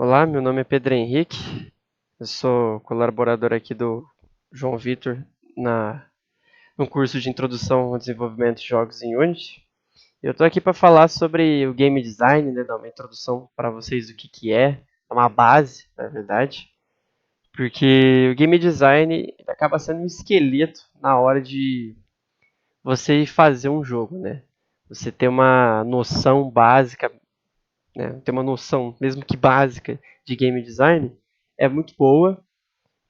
Olá, meu nome é Pedro Henrique, eu sou colaborador aqui do João Vitor na, no curso de Introdução ao Desenvolvimento de Jogos em Unity. Eu estou aqui para falar sobre o game design, né, dar uma introdução para vocês do que é uma base, na verdade, porque o game design ele acaba sendo um esqueleto na hora de você fazer um jogo, né? Você ter uma noção básica, né, ter uma noção, mesmo que básica, de game design, é muito boa,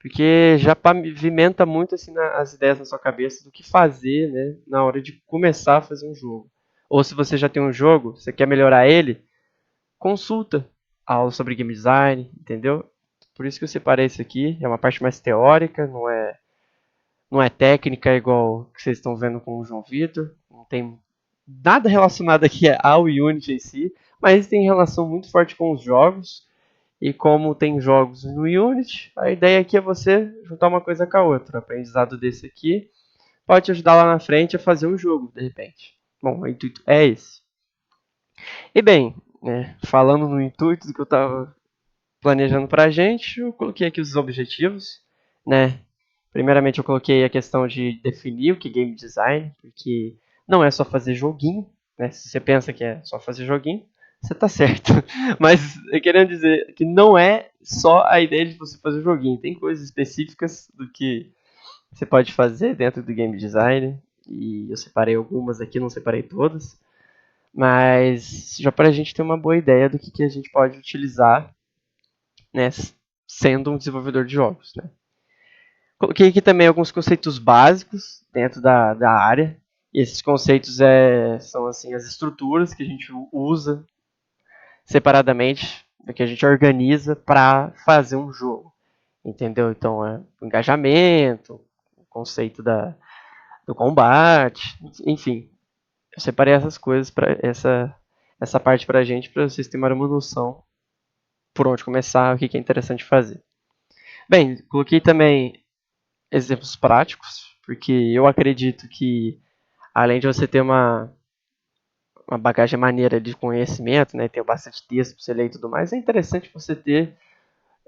porque já pavimenta muito assim, as ideias na sua cabeça do que fazer, né, na hora de começar a fazer um jogo. Ou se você já tem um jogo, você quer melhorar ele, consulta aula sobre game design, entendeu? Por isso que eu separei isso aqui, é uma parte mais teórica, não é técnica igual que vocês estão vendo com o João Vitor, não tem nada relacionado aqui ao Unity em si, mas tem relação muito forte com os jogos. E como tem jogos no Unity, a ideia aqui é você juntar uma coisa com a outra. O aprendizado desse aqui pode te ajudar lá na frente a fazer um jogo, de repente. Bom, o intuito é esse. E bem, né, falando no intuito do que eu estava planejando para a gente, eu coloquei aqui os objetivos, né? Primeiramente eu coloquei a questão de definir o que é game design, porque não é só fazer joguinho, né? Se você pensa que é só fazer joguinho, você está certo. Mas eu querendo dizer que não é só a ideia de você fazer joguinho, tem coisas específicas do que você pode fazer dentro do game design, e eu separei algumas aqui, não separei todas, mas já para a gente ter uma boa ideia do que a gente pode utilizar, né, sendo um desenvolvedor de jogos, né. Coloquei aqui também alguns conceitos básicos dentro da área. E esses conceitos são assim as estruturas que a gente usa separadamente, que a gente organiza para fazer um jogo. Entendeu? Então, o engajamento, o conceito do combate, enfim. Eu separei essas coisas para essa parte para a gente, para vocês terem uma noção por onde começar, o que é interessante fazer. Bem, coloquei também exemplos práticos, porque eu acredito que, além de você ter uma bagagem maneira de conhecimento, né, ter bastante texto para você ler e tudo mais, é interessante você ter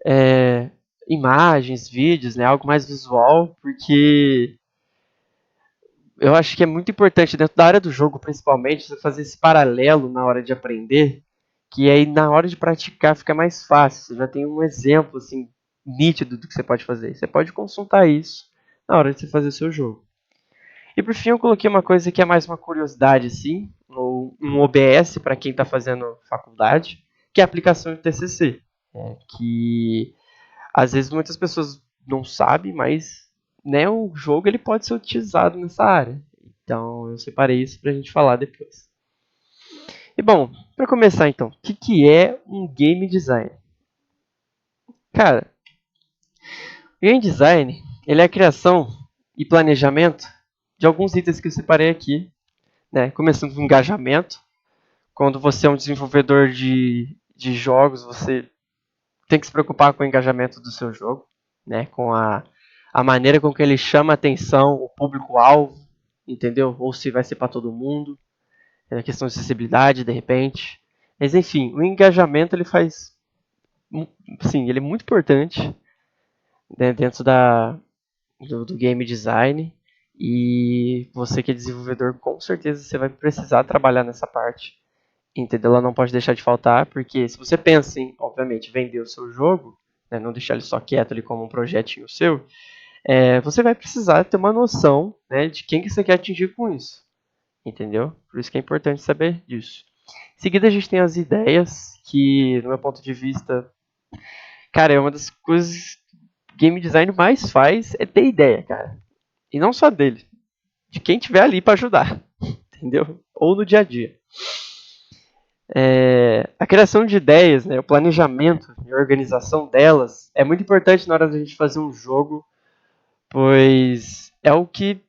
é, imagens, vídeos, né, algo mais visual, porque eu acho que é muito importante dentro da área do jogo, principalmente, você fazer esse paralelo na hora de aprender, que aí na hora de praticar fica mais fácil. Você já tem um exemplo assim nítido do que você pode fazer. Você pode consultar isso na hora de você fazer o seu jogo. E por fim eu coloquei uma coisa que é mais uma curiosidade, assim, ou um OBS para quem está fazendo faculdade, que é a aplicação de TCC. Que às vezes muitas pessoas não sabem, mas né, o jogo ele pode ser utilizado nessa área. Então eu separei isso para a gente falar depois. E bom, para começar então, o que é um game design? Cara, game design ele é a criação e planejamento de alguns itens que eu separei aqui, né? Começando com engajamento. Quando você é um desenvolvedor de jogos, você tem que se preocupar com o engajamento do seu jogo, né? Com a maneira com que ele chama a atenção, o público-alvo, entendeu? Ou se vai ser para todo mundo, é a questão de acessibilidade, de repente. Mas enfim, o engajamento ele faz, sim, ele é muito importante, né, dentro do game design. E você que é desenvolvedor, com certeza você vai precisar trabalhar nessa parte. Entendeu? Ela não pode deixar de faltar, porque se você pensa em, obviamente, vender o seu jogo, né, não deixar ele só quieto ali como um projetinho seu, você vai precisar ter uma noção, né, de quem que você quer atingir com isso. Entendeu? Por isso que é importante saber disso. Em seguida a gente tem as ideias, que no meu ponto de vista, cara, é uma das coisas que game design mais faz é ter ideia, cara. E não só dele, de quem tiver ali para ajudar, entendeu? Ou no dia a dia. A criação de ideias, né, o planejamento e a organização delas é muito importante na hora da gente fazer um jogo, pois é o que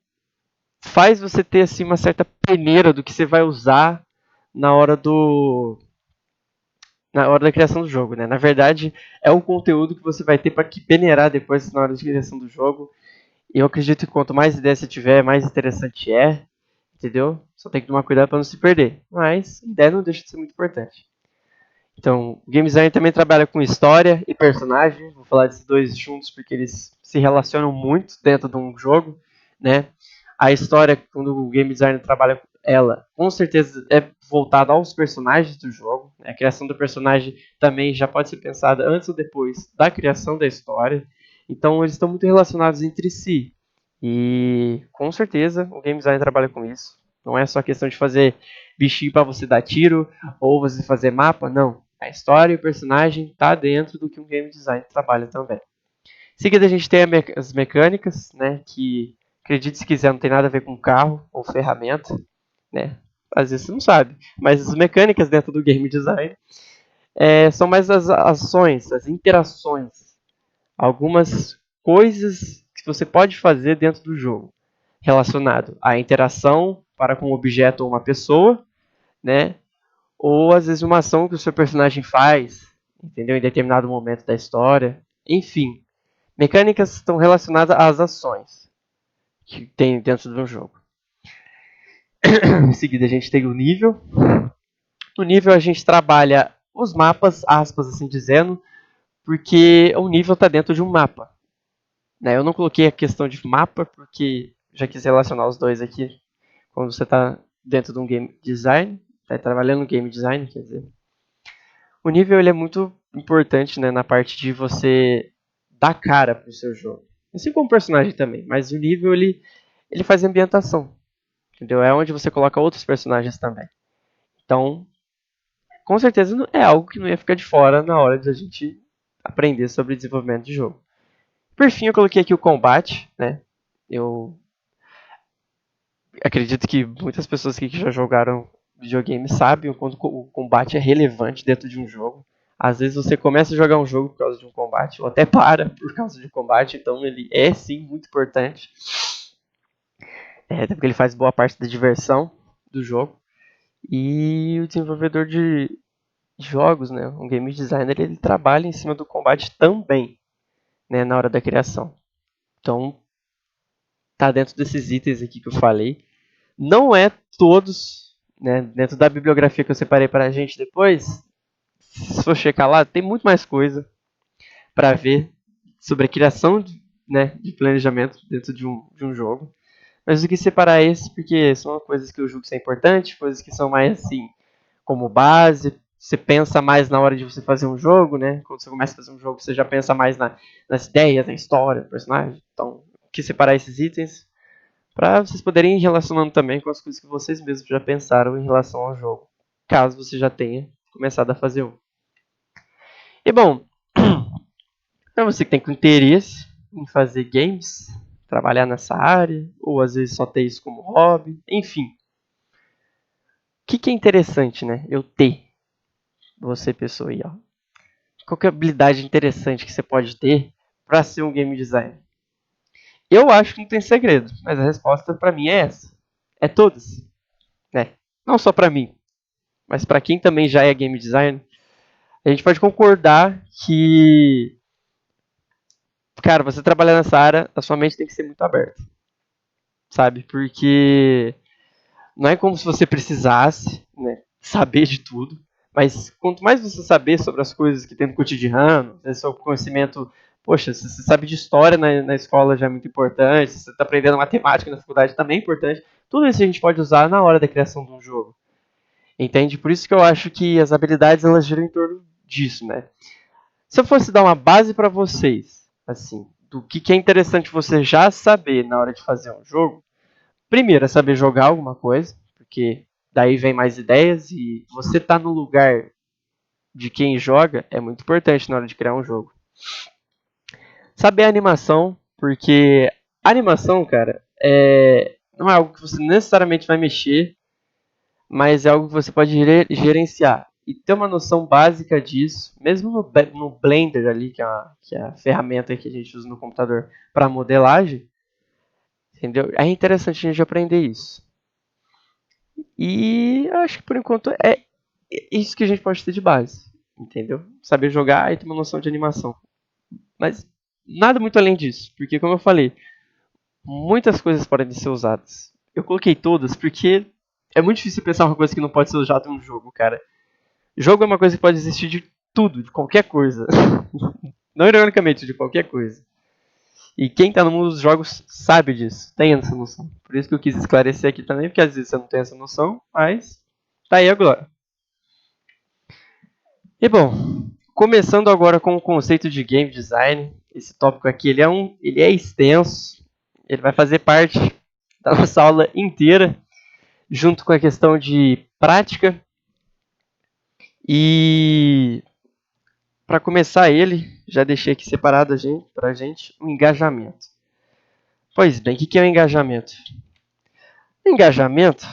faz você ter assim, uma certa peneira do que você vai usar na hora na hora da criação do jogo. Né? Na verdade, é o conteúdo que você vai ter para que peneirar depois na hora de criação do jogo. E eu acredito que quanto mais ideias você tiver, mais interessante é, entendeu? Só tem que tomar cuidado para não se perder. Mas a ideia não deixa de ser muito importante. Então, o game design também trabalha com história e personagem. Vou falar desses dois juntos porque eles se relacionam muito dentro de um jogo, né? A história, quando o game designer trabalha com ela, com certeza é voltada aos personagens do jogo. A criação do personagem também já pode ser pensada antes ou depois da criação da história. Então, eles estão muito relacionados entre si. E com certeza o game design trabalha com isso. Não é só questão de fazer bichinho para você dar tiro ou você fazer mapa, não. A história e o personagem está dentro do que um game design trabalha também. Em seguida a gente tem as mecânicas, né, que acredite se quiser não tem nada a ver com carro ou ferramenta, né? Às vezes você não sabe, mas as mecânicas dentro do game design são mais as ações, as interações, algumas coisas que você pode fazer dentro do jogo relacionado à interação para com um objeto ou uma pessoa, né? Ou às vezes uma ação que o seu personagem faz, entendeu? Em determinado momento da história. Enfim, mecânicas estão relacionadas às ações que tem dentro de um jogo. Em seguida a gente tem o nível. No nível a gente trabalha os mapas, aspas assim dizendo, porque o nível está dentro de um mapa. Né? Eu não coloquei a questão de mapa porque já quis relacionar os dois aqui. Quando você está dentro de um game design, está trabalhando no game design, quer dizer. O nível ele é muito importante, né, na parte de você dar cara pro seu jogo. Assim como o personagem também, mas o nível ele faz ambientação, entendeu? É onde você coloca outros personagens também. Então, com certeza é algo que não ia ficar de fora na hora de a gente aprender sobre desenvolvimento de jogo. Por fim, eu coloquei aqui o combate, né? Eu acredito que muitas pessoas aqui que já jogaram videogame sabem o quanto o combate é relevante dentro de um jogo. Às vezes você começa a jogar um jogo por causa de um combate, ou até para por causa de um combate, então ele é sim muito importante. Até porque ele faz boa parte da diversão do jogo. E o desenvolvedor de jogos, né, um game designer, ele trabalha em cima do combate também, né, na hora da criação. Então, tá dentro desses itens aqui que eu falei. Não é todos, né, dentro da bibliografia que eu separei para a gente depois, se for checar lá, tem muito mais coisa para ver sobre a criação de planejamento dentro de um jogo. Mas eu quis separar esses porque são coisas que eu julgo ser importante, coisas que são mais assim, como base. Você pensa mais na hora de você fazer um jogo, né? Quando você começa a fazer um jogo, você já pensa mais nas ideias, na história, no personagem. Então, eu quis separar esses itens para vocês poderem ir relacionando também com as coisas que vocês mesmos já pensaram em relação ao jogo, caso você já tenha começado a fazer um. E bom, para você que tem interesse em fazer games, trabalhar nessa área, ou às vezes só ter isso como hobby, enfim. O que é interessante, né? Eu ter, você pessoa aí, ó. Qual que é a habilidade interessante que você pode ter para ser um game designer? Eu acho que não tem segredo, mas a resposta para mim é essa. É todas, né? Não só para mim, mas para quem também já é game designer, a gente pode concordar que, cara, você trabalhar nessa área, a sua mente tem que ser muito aberta, sabe? Porque não é como se você precisasse, né, saber de tudo, mas quanto mais você saber sobre as coisas que tem no cotidiano, seu conhecimento, poxa, se você sabe de história na escola já é muito importante, se você está aprendendo matemática na faculdade também é importante, tudo isso a gente pode usar na hora da criação de um jogo, entende? Por isso que eu acho que as habilidades elas giram em torno disso, né? Se eu fosse dar uma base para vocês, assim, do que é interessante você já saber na hora de fazer um jogo, primeiro é saber jogar alguma coisa, porque daí vem mais ideias e você tá no lugar de quem joga é muito importante na hora de criar um jogo. Saber a animação, porque a animação, cara, não é algo que você necessariamente vai mexer, mas é algo que você pode gerenciar. E ter uma noção básica disso, mesmo no Blender ali, que é a ferramenta que a gente usa no computador para modelagem, entendeu? É interessante a gente aprender isso. E acho que por enquanto é isso que a gente pode ter de base, entendeu? Saber jogar e ter uma noção de animação. Mas nada muito além disso, porque como eu falei, muitas coisas podem ser usadas. Eu coloquei todas porque é muito difícil pensar uma coisa que não pode ser usada em um jogo, cara. Jogo é uma coisa que pode existir de tudo, de qualquer coisa. Não ironicamente, de qualquer coisa. E quem tá no mundo dos jogos sabe disso, tem essa noção. Por isso que eu quis esclarecer aqui também, porque às vezes você não tem essa noção, mas tá aí agora. E bom, começando agora com o conceito de game design, esse tópico aqui ele é extenso, ele vai fazer parte da nossa aula inteira, junto com a questão de prática. E para começar ele, já deixei aqui separado para a gente o engajamento. Pois bem, o que é o engajamento? O engajamento,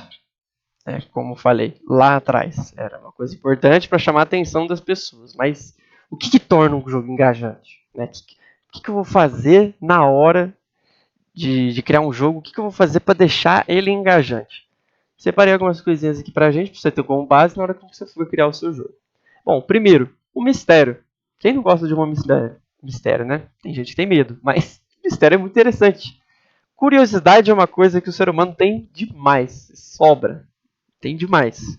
como falei lá atrás, era uma coisa importante para chamar a atenção das pessoas. Mas o que torna um jogo engajante? Né? O que eu vou fazer na hora de criar um jogo? O que eu vou fazer para deixar ele engajante? Separei algumas coisinhas aqui para a gente, para você ter como base na hora que você for criar o seu jogo. Bom, primeiro, o mistério. Quem não gosta de um mistério? Mistério, né? Tem gente que tem medo, mas mistério é muito interessante. Curiosidade é uma coisa que o ser humano tem demais, sobra, tem demais.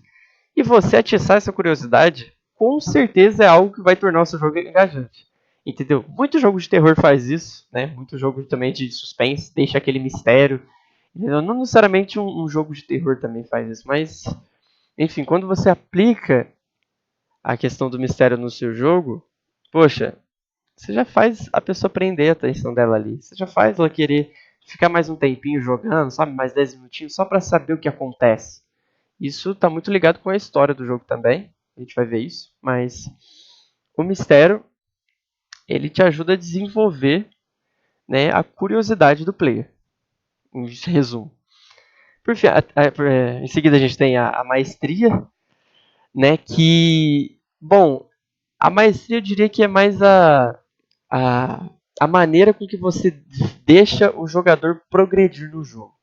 E você atiçar essa curiosidade, com certeza é algo que vai tornar o seu jogo engajante. Entendeu? Muito jogo de terror faz isso, né? Muito jogo também de suspense, deixa aquele mistério. Entendeu? Não necessariamente um jogo de terror também faz isso, mas enfim, quando você aplica a questão do mistério no seu jogo, poxa, você já faz a pessoa prender a atenção dela ali. Você já faz ela querer ficar mais um tempinho jogando, sabe? Mais 10 minutinhos, só para saber o que acontece. Isso está muito ligado com a história do jogo também. A gente vai ver isso. Mas o mistério, ele te ajuda a desenvolver, né, a curiosidade do player. Em resumo. Por fim, em seguida a gente tem a maestria, né, que, bom, a maestria eu diria que é mais a, a maneira com que você deixa o jogador progredir no jogo.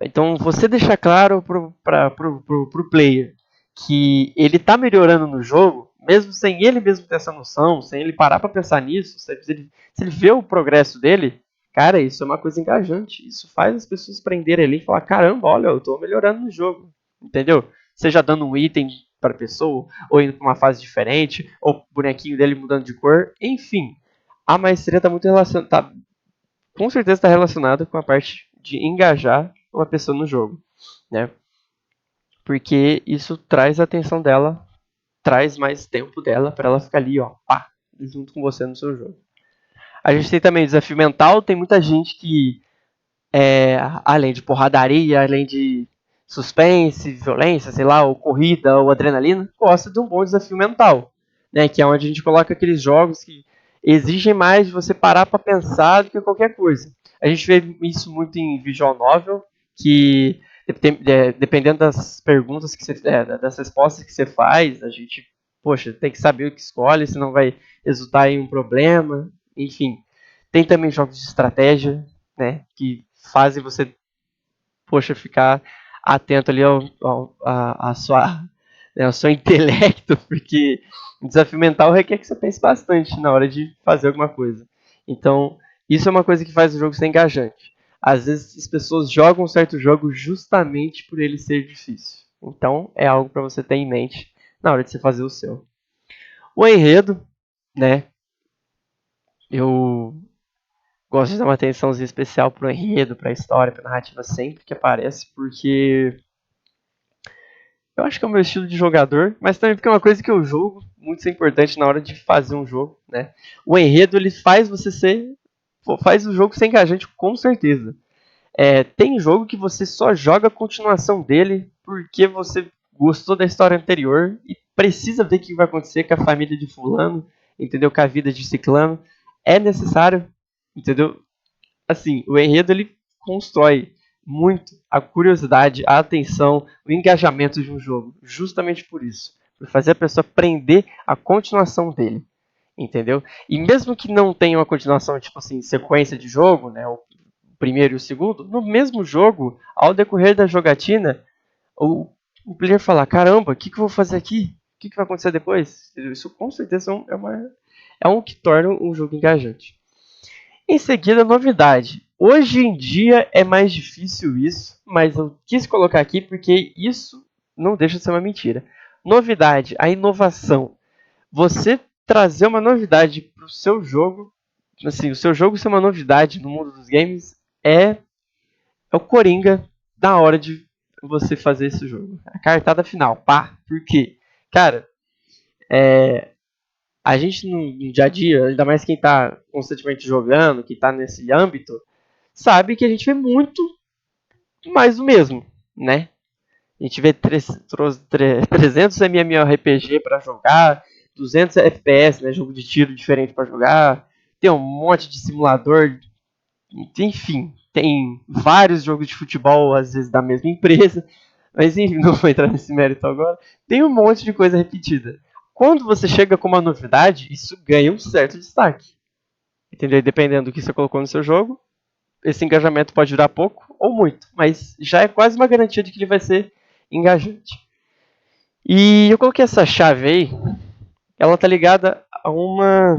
Então, você deixar claro pro player que ele está melhorando no jogo, mesmo sem ele mesmo ter essa noção, sem ele parar para pensar nisso, se ele vê o progresso dele, cara, isso é uma coisa engajante. Isso faz as pessoas prenderem ali e falar, caramba, olha, eu estou melhorando no jogo. Entendeu? Seja dando um item para a pessoa, ou indo para uma fase diferente, ou o bonequinho dele mudando de cor, enfim. A maestria está muito relacionada, com certeza está relacionada com a parte de engajar uma pessoa no jogo, né? Porque isso traz a atenção dela, traz mais tempo dela para ela ficar ali, ó, pá, junto com você no seu jogo. A gente tem também desafio mental, tem muita gente que, além de porradaria, além de suspense, violência, sei lá, ou corrida, ou adrenalina, gosta de um bom desafio mental, né? Que é onde a gente coloca aqueles jogos que exigem mais de você parar para pensar do que qualquer coisa. A gente vê isso muito em visual novel, que dependendo das perguntas que você, das respostas que você faz, a gente, poxa, tem que saber o que escolhe, senão vai resultar em um problema, enfim. Tem também jogos de estratégia, né, que fazem você, poxa, ficar atento ali ao seu intelecto, porque o desafio mental requer que você pense bastante na hora de fazer alguma coisa. Então, isso é uma coisa que faz o jogo ser engajante. Às vezes as pessoas jogam um certo jogo justamente por ele ser difícil. Então, é algo para você ter em mente na hora de você fazer o seu. O enredo, né? Eu gosto de dar uma atençãozinha especial pro enredo, pra história, pra narrativa sempre que aparece, porque eu acho que é o meu estilo de jogador, mas também porque é uma coisa que eu jogo, muito importante na hora de fazer um jogo, né? O enredo, ele faz você faz o jogo ser engajante, com certeza. Tem jogo que você só joga a continuação dele porque você gostou da história anterior e precisa ver o que vai acontecer com a família de fulano, entendeu? Com a vida de ciclano. É necessário, entendeu? Assim, o enredo ele constrói muito a curiosidade, a atenção, o engajamento de um jogo, justamente por isso, por fazer a pessoa aprender a continuação dele, entendeu? E mesmo que não tenha uma continuação, tipo assim, sequência de jogo, né, o primeiro e o segundo, no mesmo jogo, ao decorrer da jogatina, o player fala, caramba, o que eu vou fazer aqui? O que vai acontecer depois? Isso com certeza é um que torna um jogo engajante. Em seguida, novidade. Hoje em dia é mais difícil isso, mas eu quis colocar aqui porque isso não deixa de ser uma mentira. Novidade, a inovação. Você trazer uma novidade pro seu jogo, assim, o seu jogo ser uma novidade no mundo dos games é o Coringa da hora de você fazer esse jogo. A cartada final, pá. Por quê? Cara, a gente no dia a dia, ainda mais quem tá constantemente jogando, que tá nesse âmbito, sabe que a gente vê muito mais do mesmo, né? A gente vê 300 MMORPG pra jogar, 200 FPS, né, jogo de tiro diferente pra jogar, tem um monte de simulador, enfim, tem vários jogos de futebol, às vezes da mesma empresa, mas enfim, não vou entrar nesse mérito agora. Tem um monte de coisa repetida. Quando você chega com uma novidade, isso ganha um certo destaque. Entendeu? Dependendo do que você colocou no seu jogo, esse engajamento pode durar pouco ou muito, mas já é quase uma garantia de que ele vai ser engajante. E eu coloquei essa chave aí, ela tá ligada a uma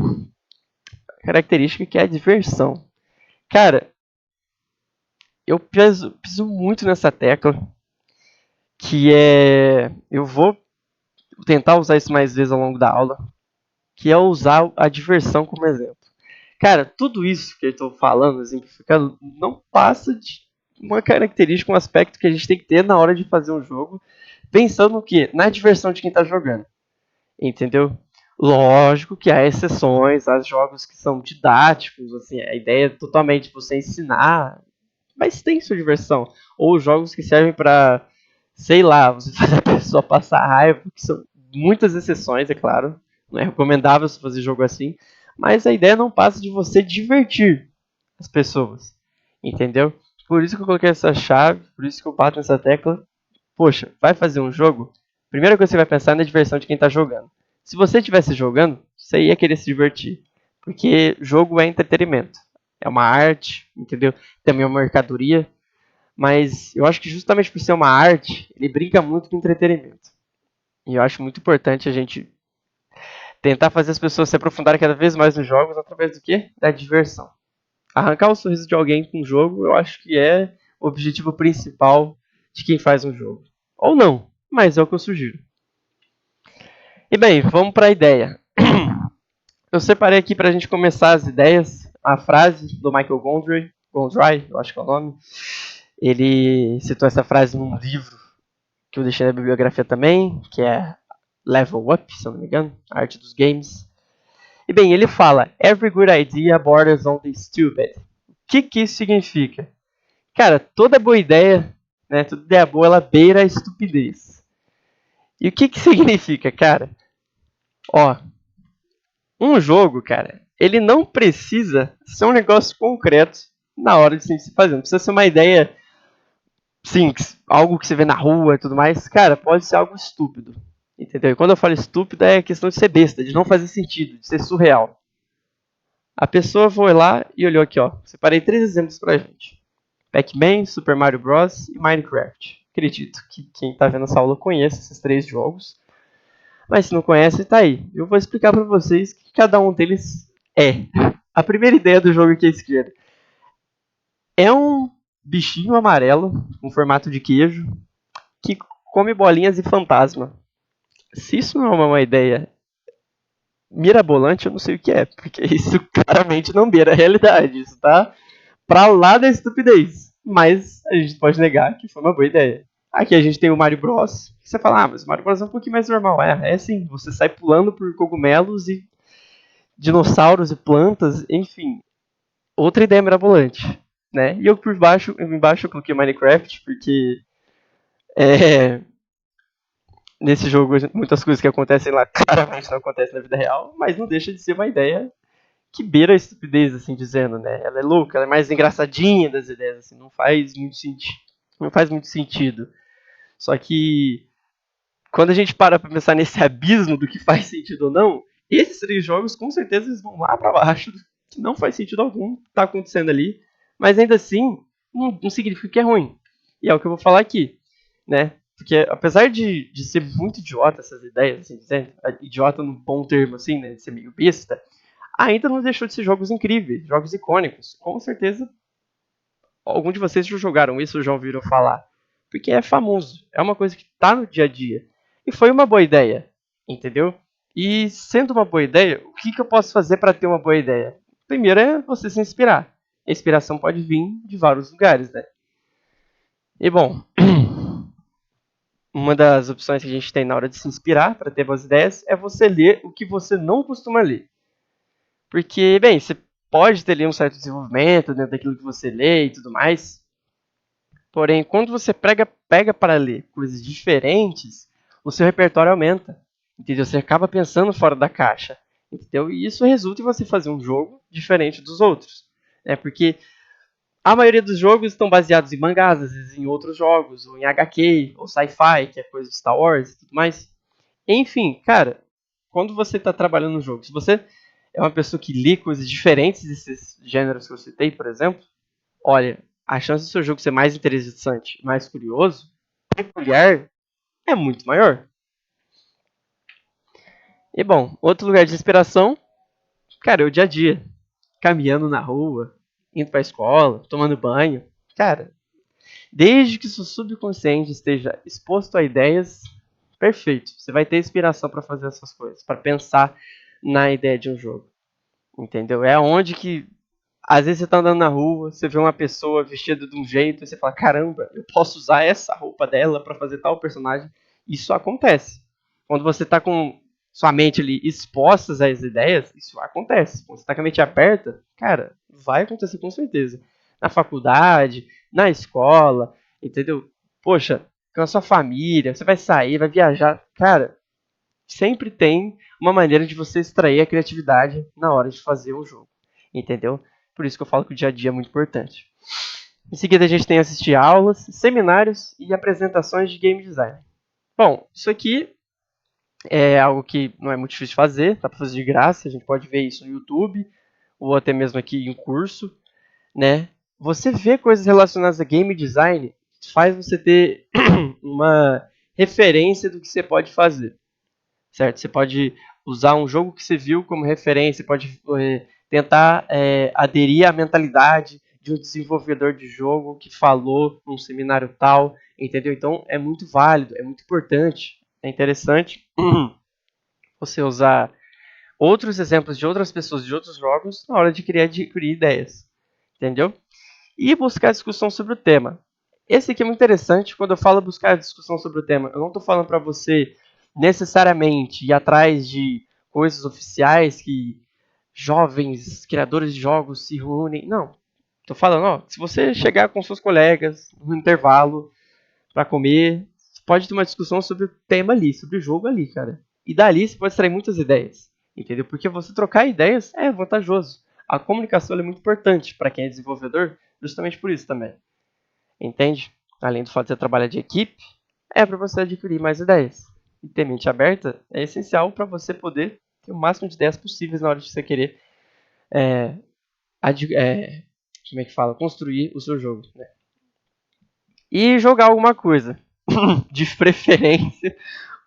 característica que é a diversão. Cara, eu piso muito nessa tecla, que é. Eu vou tentar usar isso mais vezes ao longo da aula, que é usar a diversão como exemplo. Cara, tudo isso que eu estou falando, exemplificando, não passa de uma característica, um aspecto que a gente tem que ter na hora de fazer um jogo, pensando no quê? Na diversão de quem está jogando. Entendeu? Lógico que há exceções, há jogos que são didáticos, assim, a ideia é totalmente você ensinar, mas tem sua diversão. Ou jogos que servem para, sei lá, você fazer a pessoa passar raiva, que são muitas exceções, é claro. Não é recomendável você fazer jogo assim, mas a ideia não passa de você divertir as pessoas, entendeu? Por isso que eu coloquei essa chave, por isso que eu bato nessa tecla. Poxa, vai fazer um jogo? Primeira coisa que você vai pensar é na diversão de quem está jogando. Se você estivesse jogando, você ia querer se divertir. Porque jogo é entretenimento. É uma arte, entendeu? Também é uma mercadoria. Mas eu acho que justamente por ser uma arte, ele brinca muito com entretenimento. E eu acho muito importante a gente tentar fazer as pessoas se aprofundarem cada vez mais nos jogos através do quê? Da diversão. Arrancar o sorriso de alguém com um jogo, eu acho que é o objetivo principal de quem faz um jogo. Ou não, mas é o que eu sugiro. E bem, vamos para a ideia. Eu separei aqui para a gente começar as ideias a frase do Michael Gondry, eu acho que é o nome. Ele citou essa frase num livro que eu deixei na bibliografia também, que é Level Up, se eu não me engano, a arte dos games. E bem, ele fala: Every good idea borders on the stupid. O que isso significa? Cara, toda boa ideia, né, toda ideia boa, ela beira a estupidez. E o que significa, cara? Ó, um jogo, cara, ele não precisa ser um negócio concreto na hora de se fazer. Não precisa ser uma ideia, sim, algo que você vê na rua e tudo mais. Cara, pode ser algo estúpido. Entendeu? E quando eu falo estúpido, é questão de ser besta, de não fazer sentido, de ser surreal. A pessoa foi lá e olhou aqui, ó. Separei 3 exemplos pra gente: Pac-Man, Super Mario Bros. E Minecraft. Acredito que quem tá vendo essa aula conhece esses 3 jogos. Mas se não conhece, tá aí. Eu vou explicar para vocês o que cada um deles é. A primeira ideia do jogo aqui à esquerda é um bichinho amarelo com formato de queijo que come bolinhas e fantasma. Se isso não é uma ideia mirabolante, eu não sei o que é, porque isso claramente não beira a realidade. Isso tá pra lá da estupidez. Mas a gente pode negar que foi uma boa ideia. Aqui a gente tem o Mario Bros. Você fala, mas o Mario Bros é um pouquinho mais normal. É sim, você sai pulando por cogumelos e dinossauros e plantas, enfim. Outra ideia mirabolante, né? E eu por baixo, embaixo eu coloquei Minecraft, porque é, nesse jogo muitas coisas que acontecem lá claramente não acontecem na vida real, mas não deixa de ser uma ideia que beira a estupidez, assim dizendo, né? Ela é louca, ela é mais engraçadinha das ideias, assim, não faz muito sentido. Não faz muito sentido. Só que quando a gente para pra pensar nesse abismo do que faz sentido ou não, esses 3 jogos com certeza eles vão lá pra baixo, que não faz sentido algum, tá acontecendo ali, mas ainda assim não significa que é ruim. E é o que eu vou falar aqui, né? Porque apesar de ser muito idiota essas ideias, assim, dizendo, idiota num bom termo, assim, né? De ser meio besta, ainda não deixou de ser jogos incríveis, jogos icônicos. Com certeza, algum de vocês já jogaram isso ou já ouviram falar. Porque é famoso, é uma coisa que tá no dia a dia. e foi uma boa ideia, entendeu? E sendo uma boa ideia, o que eu posso fazer para ter uma boa ideia? Primeiro é você se inspirar. A inspiração pode vir de vários lugares, né? E bom, uma das opções que a gente tem na hora de se inspirar para ter boas ideias é você ler o que você não costuma ler. Porque, bem, você pode ter ali um certo desenvolvimento dentro daquilo que você lê e tudo mais. Porém, quando você pega para ler coisas diferentes, o seu repertório aumenta. Entendeu? Você acaba pensando fora da caixa. Entendeu? E isso resulta em você fazer um jogo diferente dos outros. Porque a maioria dos jogos estão baseados em mangás, às vezes em outros jogos, ou em HQ, ou sci-fi, que é coisa de Star Wars e tudo mais. Enfim, cara, quando você está trabalhando no jogo, se você é uma pessoa que lê coisas diferentes desses gêneros que eu citei, por exemplo, olha, a chance do seu jogo ser mais interessante, mais curioso, peculiar, é muito maior. E bom, outro lugar de inspiração, cara, é o dia a dia. Caminhando na rua, indo pra escola, tomando banho. Cara, desde que seu subconsciente esteja exposto a ideias, perfeito. Você vai ter inspiração para fazer essas coisas, para pensar na ideia de um jogo. Entendeu? É onde que às vezes você tá andando na rua, você vê uma pessoa vestida de um jeito e você fala: caramba, eu posso usar essa roupa dela para fazer tal personagem. Isso acontece. Quando você tá com sua mente ali exposta às ideias, isso acontece. Quando você tá com a mente aberta, cara, vai acontecer com certeza. Na faculdade, na escola, entendeu? Poxa, com a sua família, você vai sair, vai viajar. Cara, sempre tem uma maneira de você extrair a criatividade na hora de fazer um jogo. Entendeu? Por isso que eu falo que o dia a dia é muito importante. Em seguida, a gente tem assistir aulas, seminários e apresentações de game design. Bom, isso aqui é algo que não é muito difícil de fazer, dá para fazer de graça, a gente pode ver isso no YouTube, ou até mesmo aqui em curso, né? Você vê coisas relacionadas a game design faz você ter uma referência do que você pode fazer, certo? Você pode usar um jogo que você viu como referência, pode tentar aderir à mentalidade de um desenvolvedor de jogo que falou num seminário tal, entendeu? Então é muito válido, é muito importante, é interessante você usar outros exemplos de outras pessoas de outros jogos na hora de adquirir ideias, entendeu? E buscar discussão sobre o tema. Esse aqui é muito interessante. Quando eu falo buscar discussão sobre o tema, eu não estou falando para você necessariamente ir atrás de coisas oficiais que jovens criadores de jogos se reúnem. Não. Estou falando, ó, se você chegar com seus colegas no intervalo para comer, pode ter uma discussão sobre o tema ali, sobre o jogo ali, cara. E dali você pode extrair muitas ideias, entendeu? Porque você trocar ideias é vantajoso. A comunicação é muito importante para quem é desenvolvedor, justamente por isso também. Entende? Além do fato de você trabalhar de equipe, é para você adquirir mais ideias. E ter mente aberta é essencial para você poder ter o máximo de ideias possíveis na hora de você querer como é que fala? Construir o seu jogo. Né? E jogar alguma coisa. De preferência,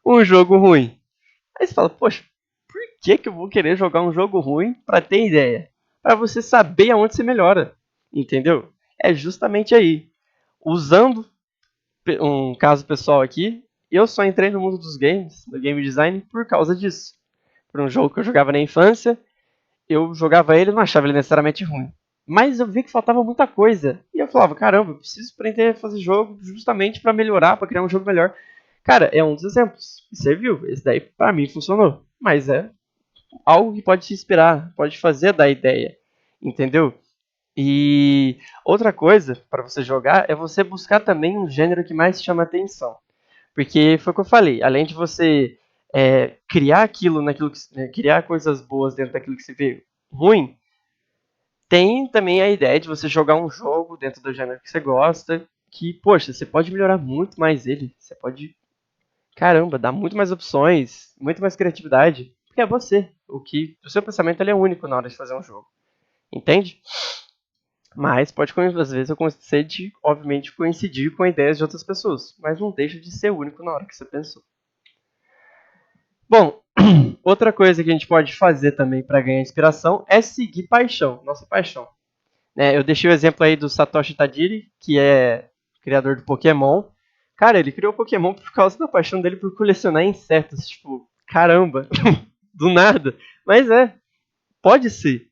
um jogo ruim. Aí você fala, poxa, por que eu vou querer jogar um jogo ruim para ter ideia? Para você saber aonde você melhora. Entendeu? É justamente aí. Usando um caso pessoal aqui, eu só entrei no mundo dos games, do game design, por causa disso. Por um jogo que eu jogava na infância, eu jogava ele e não achava ele necessariamente ruim. Mas eu vi que faltava muita coisa. E eu falava, caramba, eu preciso aprender a fazer jogo justamente para melhorar, para criar um jogo melhor. Cara, é um dos exemplos. E serviu. Esse daí, para mim, funcionou. Mas é algo que pode te inspirar, pode fazer da ideia. Entendeu? E outra coisa para você jogar é você buscar também um gênero que mais te chama atenção. Porque foi o que eu falei, além de você criar aquilo naquilo que, criar coisas boas dentro daquilo que você vê ruim, tem também a ideia de você jogar um jogo dentro do gênero que você gosta, que, poxa, você pode melhorar muito mais ele. Você pode, caramba, dar muito mais opções, muito mais criatividade. Porque é você. O seu pensamento ele é único na hora de fazer um jogo. Entende? Mas pode, às vezes, acontecer de, obviamente, coincidir com ideias de outras pessoas. Mas não deixa de ser único na hora que você pensou. Bom, outra coisa que a gente pode fazer também para ganhar inspiração é seguir paixão, nossa paixão. Eu deixei o exemplo aí do Satoshi Tajiri, que é criador do Pokémon. Cara, ele criou o Pokémon por causa da paixão dele por colecionar insetos. Tipo, caramba, do nada. Mas pode ser,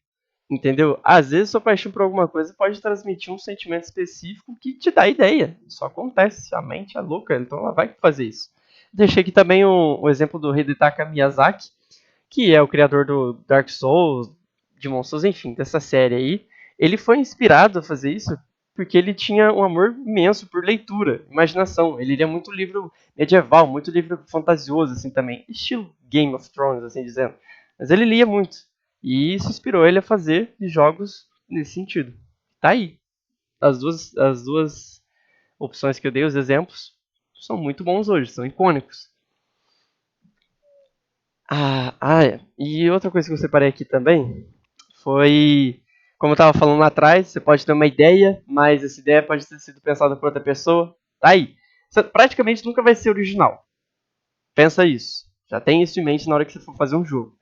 entendeu? Às vezes sua paixão por alguma coisa pode transmitir um sentimento específico que te dá ideia. Isso acontece, a mente é louca, então ela vai fazer isso. Deixei aqui também o exemplo do Hidetaka Miyazaki, que é o criador do Dark Souls, de Souls, enfim, dessa série aí. Ele foi inspirado a fazer isso porque ele tinha um amor imenso por leitura, imaginação. Ele lia muito livro medieval, muito livro fantasioso, assim, também. Estilo Game of Thrones, assim dizendo. Mas ele lia muito. E isso inspirou ele a fazer jogos nesse sentido. Tá aí. As duas opções que eu dei, os exemplos, são muito bons hoje, são icônicos. E outra coisa que eu separei aqui também foi, como eu estava falando lá atrás, você pode ter uma ideia, mas essa ideia pode ter sido pensada por outra pessoa. Tá aí. Você praticamente nunca vai ser original. Pensa isso. Já tem isso em mente na hora que você for fazer um jogo.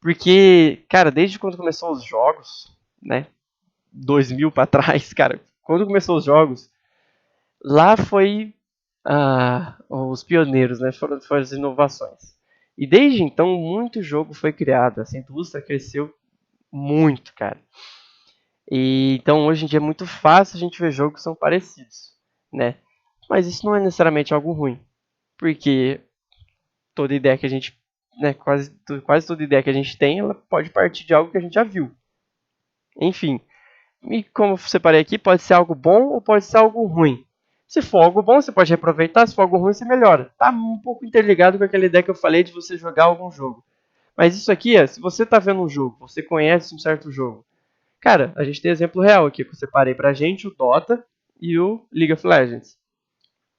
Porque, cara, desde quando começou os jogos, né? 2000 para trás, cara, quando começou os jogos, lá foi os pioneiros, né? Foram as inovações. E desde então, muito jogo foi criado. Essa indústria cresceu muito, cara. E então, hoje em dia, é muito fácil a gente ver jogos que são parecidos, né? Mas isso não é necessariamente algo ruim. Porque toda ideia que a gente, né, quase toda ideia que a gente tem, ela pode partir de algo que a gente já viu. Enfim, e como eu separei aqui, pode ser algo bom ou pode ser algo ruim. Se for algo bom, você pode reaproveitar. Se for algo ruim, você melhora. Tá um pouco interligado com aquela ideia que eu falei de você jogar algum jogo. Mas isso aqui se você tá vendo um jogo, você conhece um certo jogo. Cara, a gente tem exemplo real aqui que eu separei pra gente, o Dota e o League of Legends.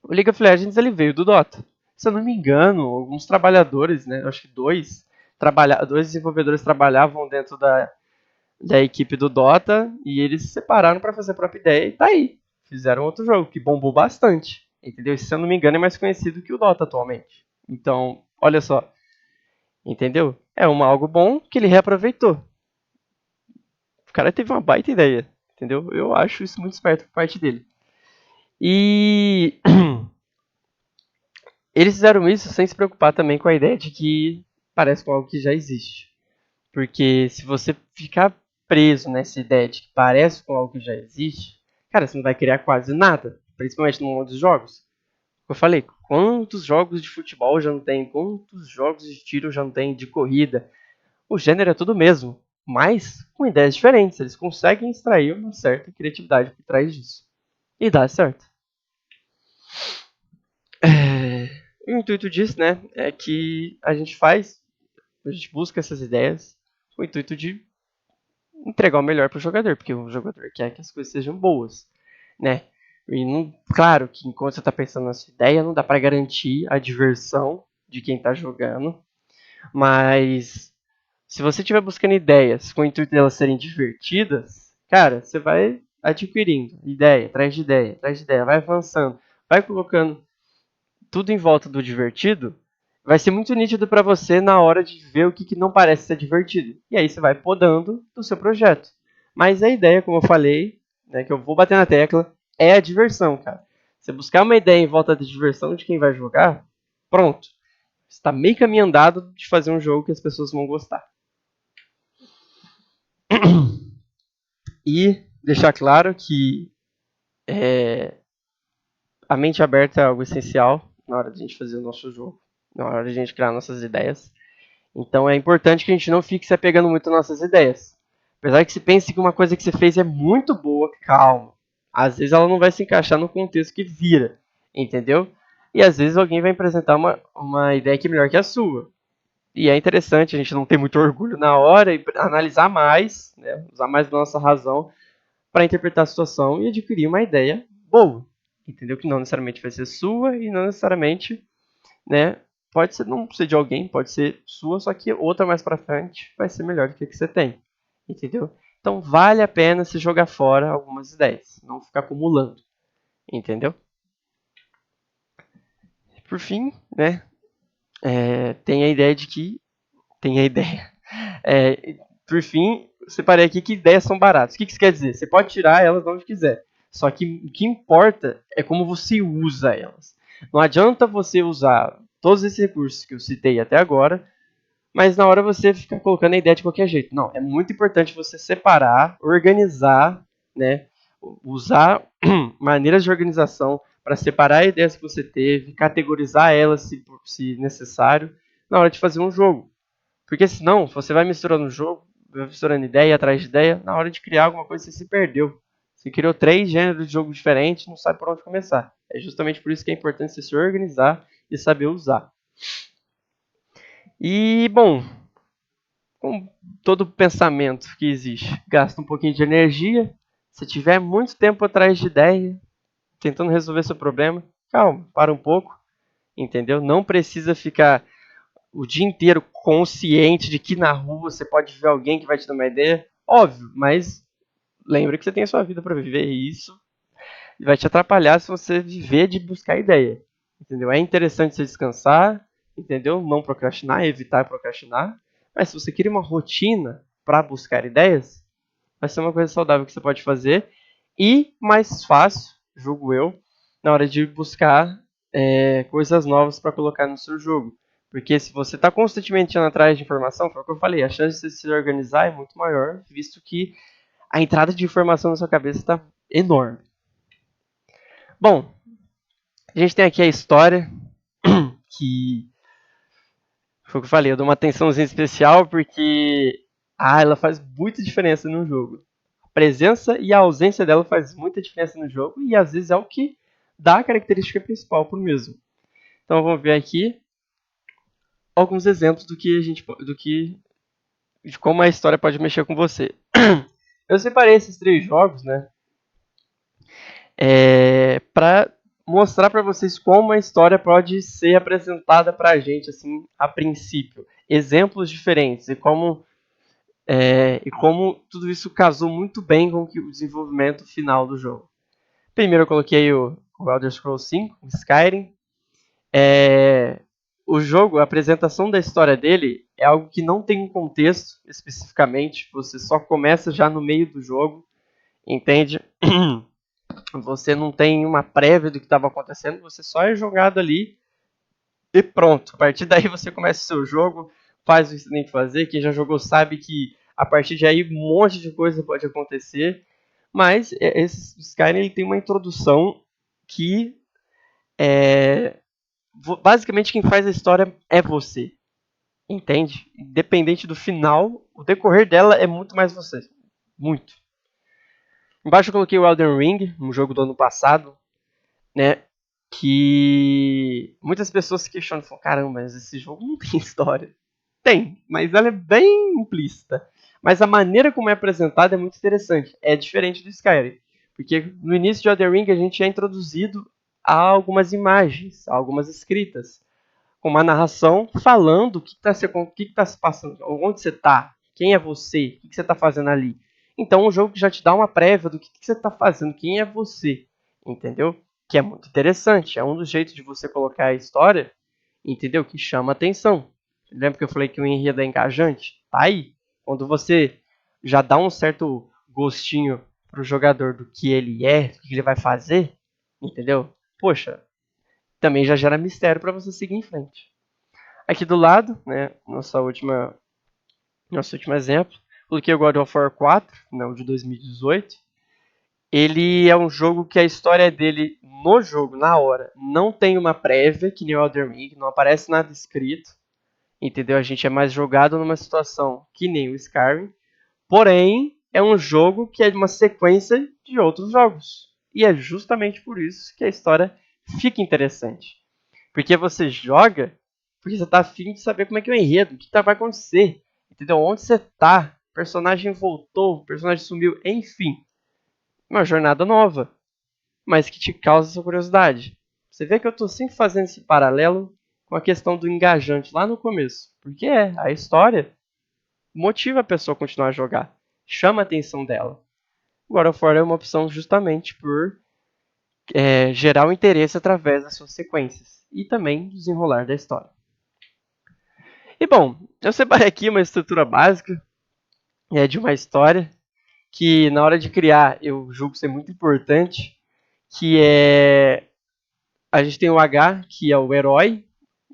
O League of Legends ele veio do Dota. Se eu não me engano, alguns trabalhadores, né, acho que dois desenvolvedores trabalhavam dentro da equipe do Dota e eles se separaram para fazer a própria ideia e tá aí. Fizeram outro jogo que bombou bastante. Entendeu? Se eu não me engano, é mais conhecido que o Dota atualmente. Então, olha só. Entendeu? É algo bom que ele reaproveitou. O cara teve uma baita ideia. Entendeu? Eu acho isso muito esperto por parte dele. E eles fizeram isso sem se preocupar também com a ideia de que parece com algo que já existe. Porque se você ficar preso nessa ideia de que parece com algo que já existe, cara, você não vai criar quase nada. Principalmente no mundo dos jogos. Eu falei, quantos jogos de futebol já não tem? Quantos jogos de tiro já não tem? De corrida? O gênero é tudo o mesmo. Mas com ideias diferentes. Eles conseguem extrair uma certa criatividade por trás disso. E dá certo. O intuito disso, né, é que a gente busca essas ideias com o intuito de entregar o melhor para o jogador, porque o jogador quer que as coisas sejam boas, né? E não, claro que enquanto você está pensando na sua ideia, não dá para garantir a diversão de quem está jogando, mas se você estiver buscando ideias com o intuito de elas serem divertidas, cara, você vai adquirindo ideia, atrás de ideia, vai avançando, vai colocando tudo em volta do divertido, vai ser muito nítido para você na hora de ver o que não parece ser divertido. E aí você vai podando do seu projeto. Mas a ideia, como eu falei, né, que eu vou bater na tecla, é a diversão, cara. Você buscar uma ideia em volta da diversão de quem vai jogar, pronto. Está meio caminho andado de fazer um jogo que as pessoas vão gostar. E deixar claro que a mente aberta é algo essencial na hora de a gente fazer o nosso jogo, na hora de a gente criar nossas ideias. Então é importante que a gente não fique se apegando muito às nossas ideias. Apesar que se pense que uma coisa que você fez é muito boa, calma. Às vezes ela não vai se encaixar no contexto que vira, entendeu? E às vezes alguém vai apresentar uma ideia que é melhor que a sua. E é interessante a gente não ter muito orgulho na hora e analisar mais, né, usar mais da nossa razão para interpretar a situação e adquirir uma ideia boa. Entendeu? Que não necessariamente vai ser sua e não necessariamente, né? Pode ser, não ser de alguém, pode ser sua, só que outra mais pra frente vai ser melhor do que a que você tem. Entendeu? Então vale a pena se jogar fora algumas ideias, não ficar acumulando. Entendeu? Por fim, né? Tem a ideia de que. Tem a ideia. Por fim, separei aqui que ideias são baratas. O que isso quer dizer? Você pode tirar elas de onde quiser. Só que o que importa é como você usa elas. Não adianta você usar todos esses recursos que eu citei até agora, mas na hora você fica colocando a ideia de qualquer jeito. Não, é muito importante você separar, organizar, né? Usar maneiras de organização para separar ideias que você teve, categorizar elas se necessário, na hora de fazer um jogo. Porque senão, você vai misturando o jogo, vai misturando ideia atrás de ideia, na hora de criar alguma coisa você se perdeu. Você criou 3 gêneros de jogo diferentes, não sabe por onde começar. É justamente por isso que é importante você se organizar e saber usar. E, bom, com todo pensamento que existe, gasta um pouquinho de energia. Se tiver muito tempo atrás de ideia, tentando resolver seu problema, calma, para um pouco, entendeu? Não precisa ficar o dia inteiro consciente de que na rua você pode ver alguém que vai te dar uma ideia. Óbvio, mas lembra que você tem a sua vida para viver e isso vai te atrapalhar se você viver de buscar ideia. Entendeu? É interessante você descansar, entendeu? Não procrastinar, evitar procrastinar. Mas se você cria uma rotina para buscar ideias, vai ser uma coisa saudável que você pode fazer e mais fácil, julgo eu, na hora de buscar coisas novas para colocar no seu jogo. Porque se você está constantemente indo atrás de informação, foi o que eu falei, a chance de você se organizar é muito maior, visto que a entrada de informação na sua cabeça está enorme. Bom, a gente tem aqui a história, que foi o que eu falei, eu dou uma atençãozinha especial porque ela faz muita diferença no jogo. A presença e a ausência dela faz muita diferença no jogo e às vezes é o que dá a característica principal pro mesmo. Então vamos ver aqui alguns exemplos de como a história pode mexer com você. Eu separei esses 3 jogos, né, para mostrar para vocês como a história pode ser apresentada para a gente assim a princípio, exemplos diferentes e como tudo isso casou muito bem com o desenvolvimento final do jogo. Primeiro eu coloquei o Elder Scrolls V, o Skyrim. O jogo, a apresentação da história dele é algo que não tem um contexto especificamente, você só começa já no meio do jogo, entende? Você não tem uma prévia do que estava acontecendo, você só é jogado ali e pronto. A partir daí você começa o seu jogo, faz o que você tem que fazer. Quem já jogou sabe que a partir de aí um monte de coisa pode acontecer. Mas esse Skyrim ele tem uma introdução que basicamente quem faz a história é você. Entende? Independente do final, o decorrer dela é muito mais você. Muito. Embaixo eu coloquei o Elden Ring, um jogo do ano passado, né? Que muitas pessoas se questionam, falam, caramba, mas esse jogo não tem história. Tem, mas ela é bem implícita. Mas a maneira como é apresentada é muito interessante. É diferente do Skyrim. Porque no início de Elden Ring a gente é introduzido a algumas imagens, a algumas escritas, com uma narração falando o que está se passando, onde você está, quem é você, o que você está fazendo ali. Então, um jogo que já te dá uma prévia do que você está fazendo, quem é você, entendeu? Que é muito interessante. É um dos jeitos de você colocar a história, entendeu? Que chama atenção. Lembra que eu falei que o enredo é engajante? Tá aí. Quando você já dá um certo gostinho pro jogador do que ele é, do que ele vai fazer, entendeu? Poxa, também já gera mistério para você seguir em frente. Aqui do lado, né, nosso último exemplo, coloquei o God of War 4, não, de 2018. Ele é um jogo que a história dele, no jogo, na hora, não tem uma prévia, que nem o Elden Ring, não aparece nada escrito, entendeu? A gente é mais jogado numa situação que nem o Skyrim, porém, é um jogo que é uma sequência de outros jogos. E é justamente por isso que a história fica interessante. Porque você joga porque você tá afim de saber como é que é o enredo, o que vai acontecer, entendeu? Onde você tá, o personagem voltou, o personagem sumiu, enfim. Uma jornada nova, mas que te causa essa curiosidade. Você vê que eu tô sempre fazendo esse paralelo com a questão do engajante lá no começo. Porque a história motiva a pessoa a continuar a jogar, chama a atenção dela. God of War é uma opção justamente por gerar o interesse através das suas sequências e também desenrolar da história. E bom, eu separei aqui uma estrutura básica de uma história que na hora de criar eu julgo ser muito importante, que é a gente tem o H, que é o herói,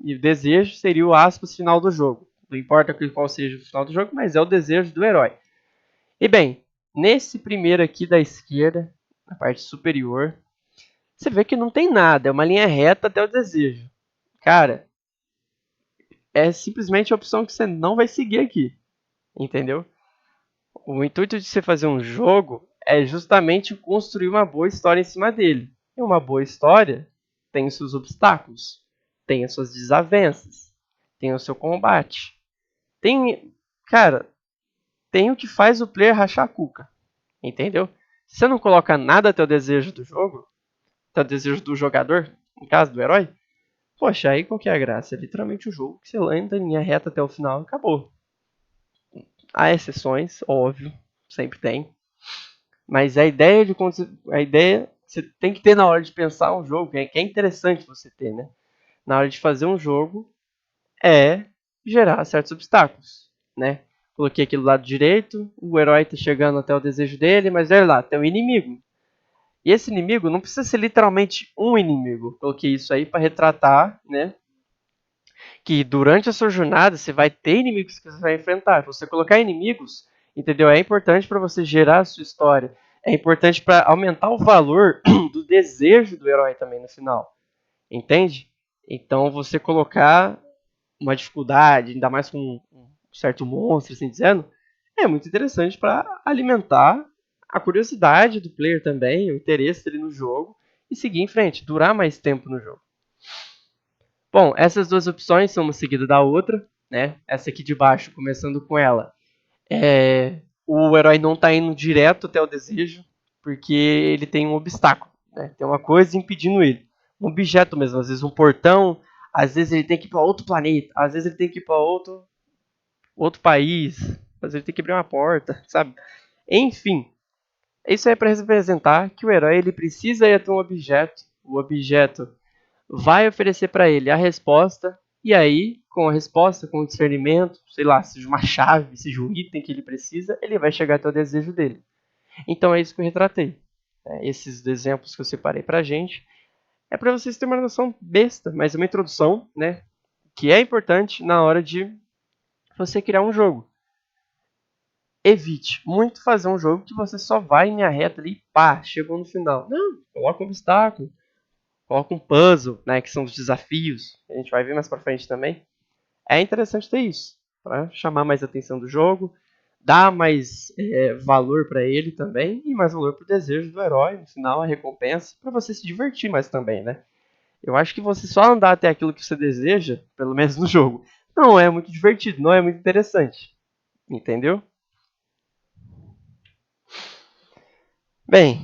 e o desejo seria o aspas final do jogo. Não importa qual seja o final do jogo, mas é o desejo do herói. E bem, nesse primeiro aqui da esquerda, na parte superior, você vê que não tem nada, é uma linha reta até o desejo. Cara, é simplesmente a opção que você não vai seguir aqui, entendeu? O intuito de você fazer um jogo é justamente construir uma boa história em cima dele. E uma boa história tem os seus obstáculos, tem as suas desavenças, tem o seu combate. Tem, cara, tem o que faz o player rachar a cuca, entendeu? Se você não coloca nada até o desejo do jogo, até o desejo do jogador, no caso do herói, poxa, aí qual que é a graça? É literalmente um jogo que você anda em linha reta até o final e acabou. Há exceções, óbvio, sempre tem. Mas a ideia você tem que ter na hora de pensar um jogo, que é interessante você ter, né? Na hora de fazer um jogo, é gerar certos obstáculos, né? Coloquei aqui do lado direito, o herói tá chegando até o desejo dele, mas olha lá, tem um inimigo. E esse inimigo não precisa ser literalmente um inimigo. Coloquei isso aí para retratar, né? Que durante a sua jornada você vai ter inimigos que você vai enfrentar. Você colocar inimigos, entendeu? É importante para você gerar a sua história. É importante para aumentar o valor do desejo do herói também no final. Entende? Então você colocar uma dificuldade, ainda mais com um certo monstro, assim dizendo, é muito interessante para alimentar a curiosidade do player também, o interesse dele no jogo e seguir em frente, durar mais tempo no jogo. Bom, essas duas opções são uma seguida da outra, né? Essa aqui de baixo, começando com ela, o herói não está indo direto até o desejo, porque ele tem um obstáculo, né? Tem uma coisa impedindo ele. Um objeto mesmo, às vezes um portão, às vezes ele tem que ir para outro planeta, às vezes ele tem que ir para outro país, às vezes ele tem que abrir uma porta, sabe? Enfim, isso é para representar que o herói ele precisa ir até um objeto, o objeto vai oferecer para ele a resposta, e aí, com a resposta, com o discernimento, sei lá, seja uma chave, seja um item que ele precisa, ele vai chegar até o desejo dele. Então é isso que eu retratei. Esses exemplos que eu separei pra gente é para vocês terem uma noção besta, mas uma introdução, né, que é importante na hora de você criar um jogo. Evite muito fazer um jogo que você só vai em linha reta ali e pá, chegou no final. Não, coloca um obstáculo, coloca um puzzle, né, que são os desafios, a gente vai ver mais pra frente também. É interessante ter isso, para chamar mais atenção do jogo, dar mais valor para ele também, e mais valor para o desejo do herói, no final a recompensa, para você se divertir mais também, né? Eu acho que você só andar até aquilo que você deseja, pelo menos no jogo, não é muito divertido, não é muito interessante, entendeu? Bem,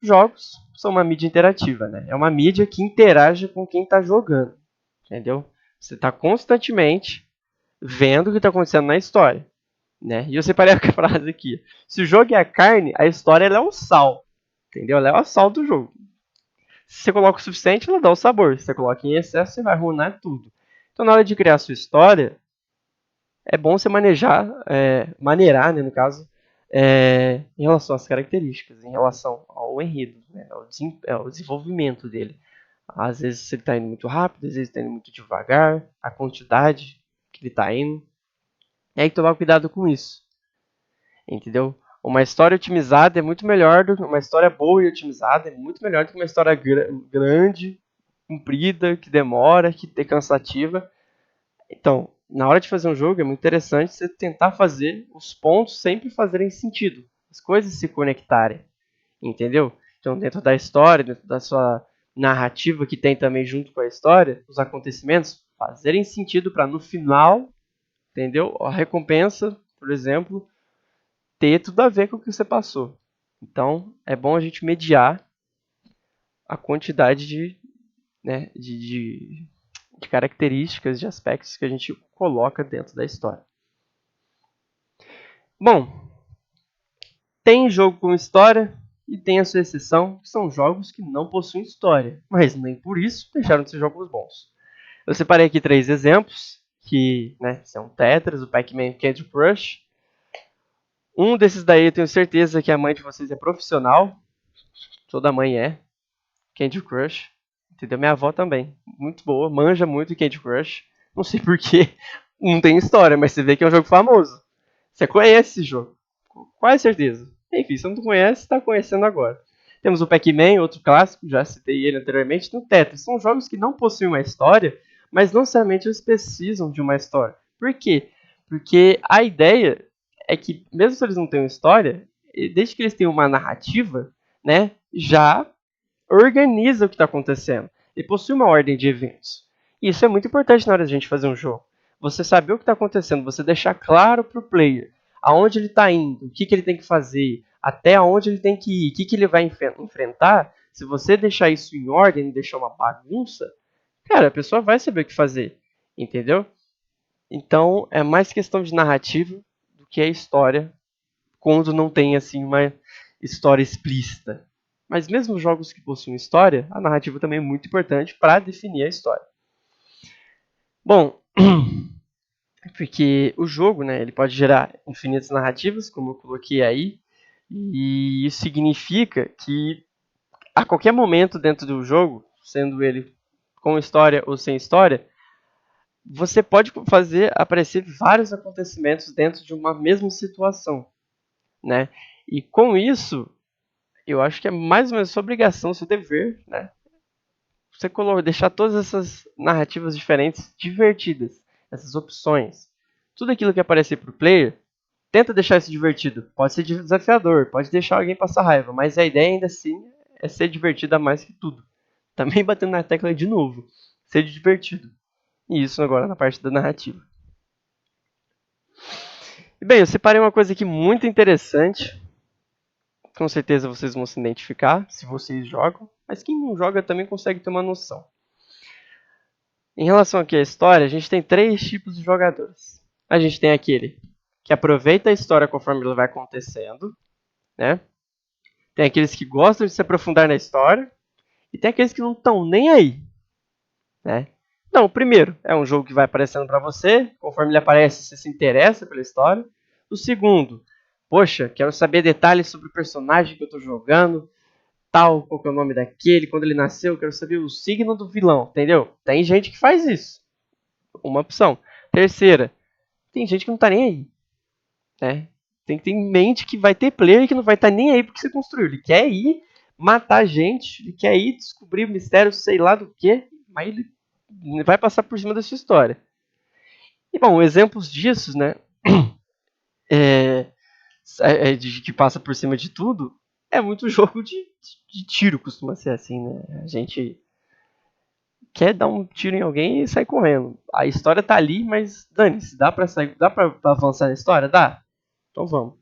jogos são uma mídia interativa, né? É uma mídia que interage com quem está jogando, entendeu? Você está constantemente vendo o que está acontecendo na história, né? E eu separei a frase aqui. Se o jogo é a carne, a história ela é o sal, entendeu? Ela é o sal do jogo. Se você coloca o suficiente, ela dá o sabor. Se você coloca em excesso, você vai arruinar tudo. Então, na hora de criar a sua história, é bom você maneirar, né, no caso, em relação às características, em relação ao enredo, né, ao desenvolvimento dele. Às vezes ele está indo muito rápido, às vezes está indo muito devagar, a quantidade que ele está indo. E aí tomar cuidado com isso, entendeu? Uma história otimizada é muito melhor do que uma história boa e otimizada é muito melhor do que uma história grande, comprida, que demora, que é cansativa. Então, na hora de fazer um jogo é muito interessante você tentar fazer os pontos sempre fazerem sentido, as coisas se conectarem, entendeu? Então, dentro da história, dentro da sua narrativa que tem também junto com a história, os acontecimentos fazerem sentido para no final, entendeu? A recompensa, por exemplo, ter tudo a ver com o que você passou. Então, é bom a gente mediar a quantidade né, de características, de aspectos que a gente coloca dentro da história. Bom, tem jogo com história e tem a sua exceção, que são jogos que não possuem história, mas nem por isso deixaram de ser jogos bons. Eu separei aqui 3 exemplos, que são Tetris, o Pac-Man e o Candy Crush. Um desses daí eu tenho certeza que a mãe de vocês é profissional, toda mãe é, Candy Crush. Entendeu? Minha avó também. Muito boa, manja muito Candy Crush. Não sei porquê, não tem história, mas você vê que é um jogo famoso. Você conhece esse jogo, com quase certeza. Enfim, se não conhece, está conhecendo agora. Temos o Pac-Man, outro clássico, já citei ele anteriormente, no Tetris. São jogos que não possuem uma história, mas não necessariamente eles precisam de uma história. Por quê? Porque a ideia é que, mesmo se eles não tenham história, desde que eles tenham uma narrativa, né, já organiza o que está acontecendo. Ele possui uma ordem de eventos. E isso é muito importante na hora de a gente fazer um jogo. Você saber o que está acontecendo, você deixar claro para o player aonde ele está indo, o que ele tem que fazer, até aonde ele tem que ir, o que ele vai enfrentar. Se você deixar isso em ordem, deixar uma bagunça, cara, a pessoa vai saber o que fazer, entendeu? Então é mais questão de narrativa do que a história, quando não tem assim uma história explícita. Mas mesmo jogos que possuem história, a narrativa também é muito importante para definir a história. Bom, porque o jogo, né, ele pode gerar infinitas narrativas, como eu coloquei aí, e isso significa que a qualquer momento dentro do jogo, sendo ele com história ou sem história, você pode fazer aparecer vários acontecimentos dentro de uma mesma situação, né? E com isso, eu acho que é mais ou menos sua obrigação, seu dever, né? Você deixar todas essas narrativas diferentes divertidas, essas opções. Tudo aquilo que aparecer para o player, tenta deixar isso divertido. Pode ser desafiador, pode deixar alguém passar raiva, mas a ideia ainda assim é ser divertida mais que tudo. Também batendo na tecla de novo, ser divertido. E isso agora na parte da narrativa. E bem, eu separei uma coisa aqui muito interessante. Com certeza vocês vão se identificar se vocês jogam, mas quem não joga também consegue ter uma noção. Em relação aqui à história, a gente tem três tipos de jogadores. A gente tem aquele que aproveita a história conforme ela vai acontecendo, né? Tem aqueles que gostam de se aprofundar na história e tem aqueles que não estão nem aí, né? Então, o primeiro é um jogo que vai aparecendo para você, conforme ele aparece, você se interessa pela história. O segundo, poxa, quero saber detalhes sobre o personagem que eu estou jogando, tal, qual que é o nome daquele, quando ele nasceu, eu quero saber o signo do vilão, entendeu? Tem gente que faz isso. Uma opção. Terceira, tem gente que não tá nem aí, né? Tem que ter em mente que vai ter player que não vai estar nem aí porque você construiu. Ele quer ir matar gente, ele quer ir descobrir mistérios, sei lá do que, mas ele vai passar por cima da sua história. E bom, exemplos disso, né? É, de que passa por cima de tudo, é muito jogo de tiro, costuma ser assim, né? A gente quer dar um tiro em alguém e sai correndo. A história tá ali, mas dane-se, dá pra avançar na história? Dá. Então vamos.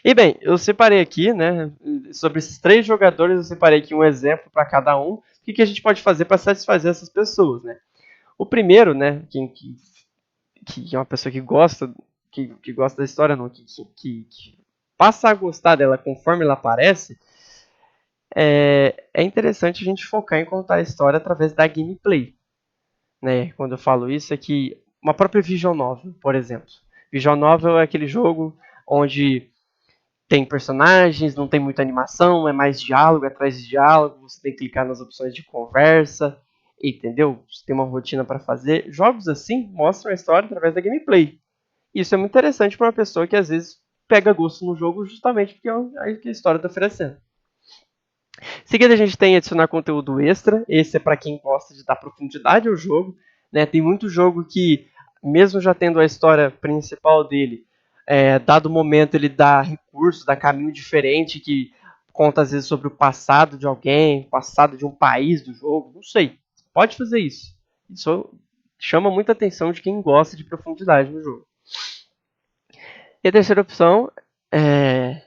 E bem, eu separei aqui, né, sobre esses três jogadores, eu separei aqui um exemplo para cada um. O que a gente pode fazer para satisfazer essas pessoas, né? O primeiro, né, que é uma pessoa que gosta da história, não, que passa a gostar dela conforme ela aparece, é interessante a gente focar em contar a história através da gameplay, né? Quando eu falo isso é que uma própria Visual Novel, por exemplo. Visual Novel é aquele jogo onde tem personagens, não tem muita animação, é mais diálogo atrás de diálogo, você tem que clicar nas opções de conversa, entendeu? Você tem uma rotina para fazer. Jogos assim mostram a história através da gameplay. Isso é muito interessante para uma pessoa que às vezes pega gosto no jogo justamente porque é o que a história está oferecendo. Em seguida a gente tem adicionar conteúdo extra, esse é para quem gosta de dar profundidade ao jogo, né? Tem muito jogo que, mesmo já tendo a história principal dele, dado momento ele dá recursos, dá caminho diferente, que conta às vezes sobre o passado de alguém, passado de um país do jogo, não sei. Pode fazer isso. Isso chama muita atenção de quem gosta de profundidade no jogo. E a terceira opção é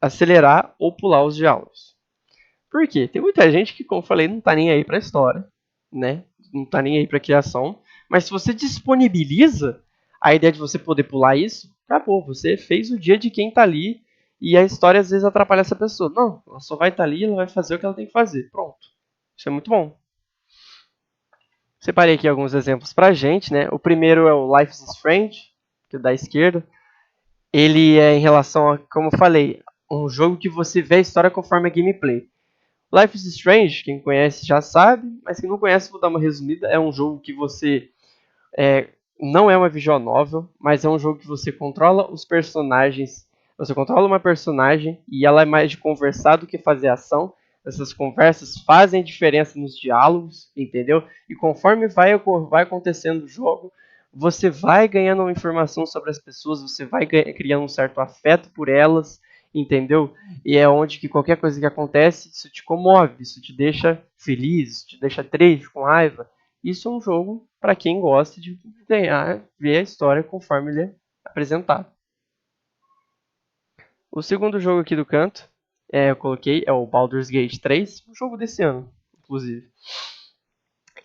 acelerar ou pular os diálogos. Por quê? Tem muita gente que, como eu falei, não tá nem aí pra história, né? Não tá nem aí pra criação. Mas se você disponibiliza a ideia de você poder pular isso, acabou. Você fez o dia de quem tá ali e a história às vezes atrapalha essa pessoa. Não, ela só vai estar ali e ela vai fazer o que ela tem que fazer. Pronto. Isso é muito bom. Separei aqui alguns exemplos pra gente, né? O primeiro é o Life is Strange, que é da esquerda. Ele é em relação a, como eu falei, um jogo que você vê a história conforme a gameplay. Life is Strange, quem conhece já sabe, mas quem não conhece, vou dar uma resumida. É um jogo que você não é uma visual novel, mas é um jogo que você controla os personagens. Você controla uma personagem e ela é mais de conversar do que fazer ação. Essas conversas fazem diferença nos diálogos, entendeu? E conforme vai acontecendo o jogo, você vai ganhando informação sobre as pessoas, você vai criando um certo afeto por elas, entendeu? E é onde que qualquer coisa que acontece, isso te comove, isso te deixa feliz, isso te deixa triste, com raiva. Isso é um jogo para quem gosta de ganhar, ver a história conforme ele é apresentado. O segundo jogo aqui do canto, eu coloquei, é o Baldur's Gate 3, um jogo desse ano, inclusive.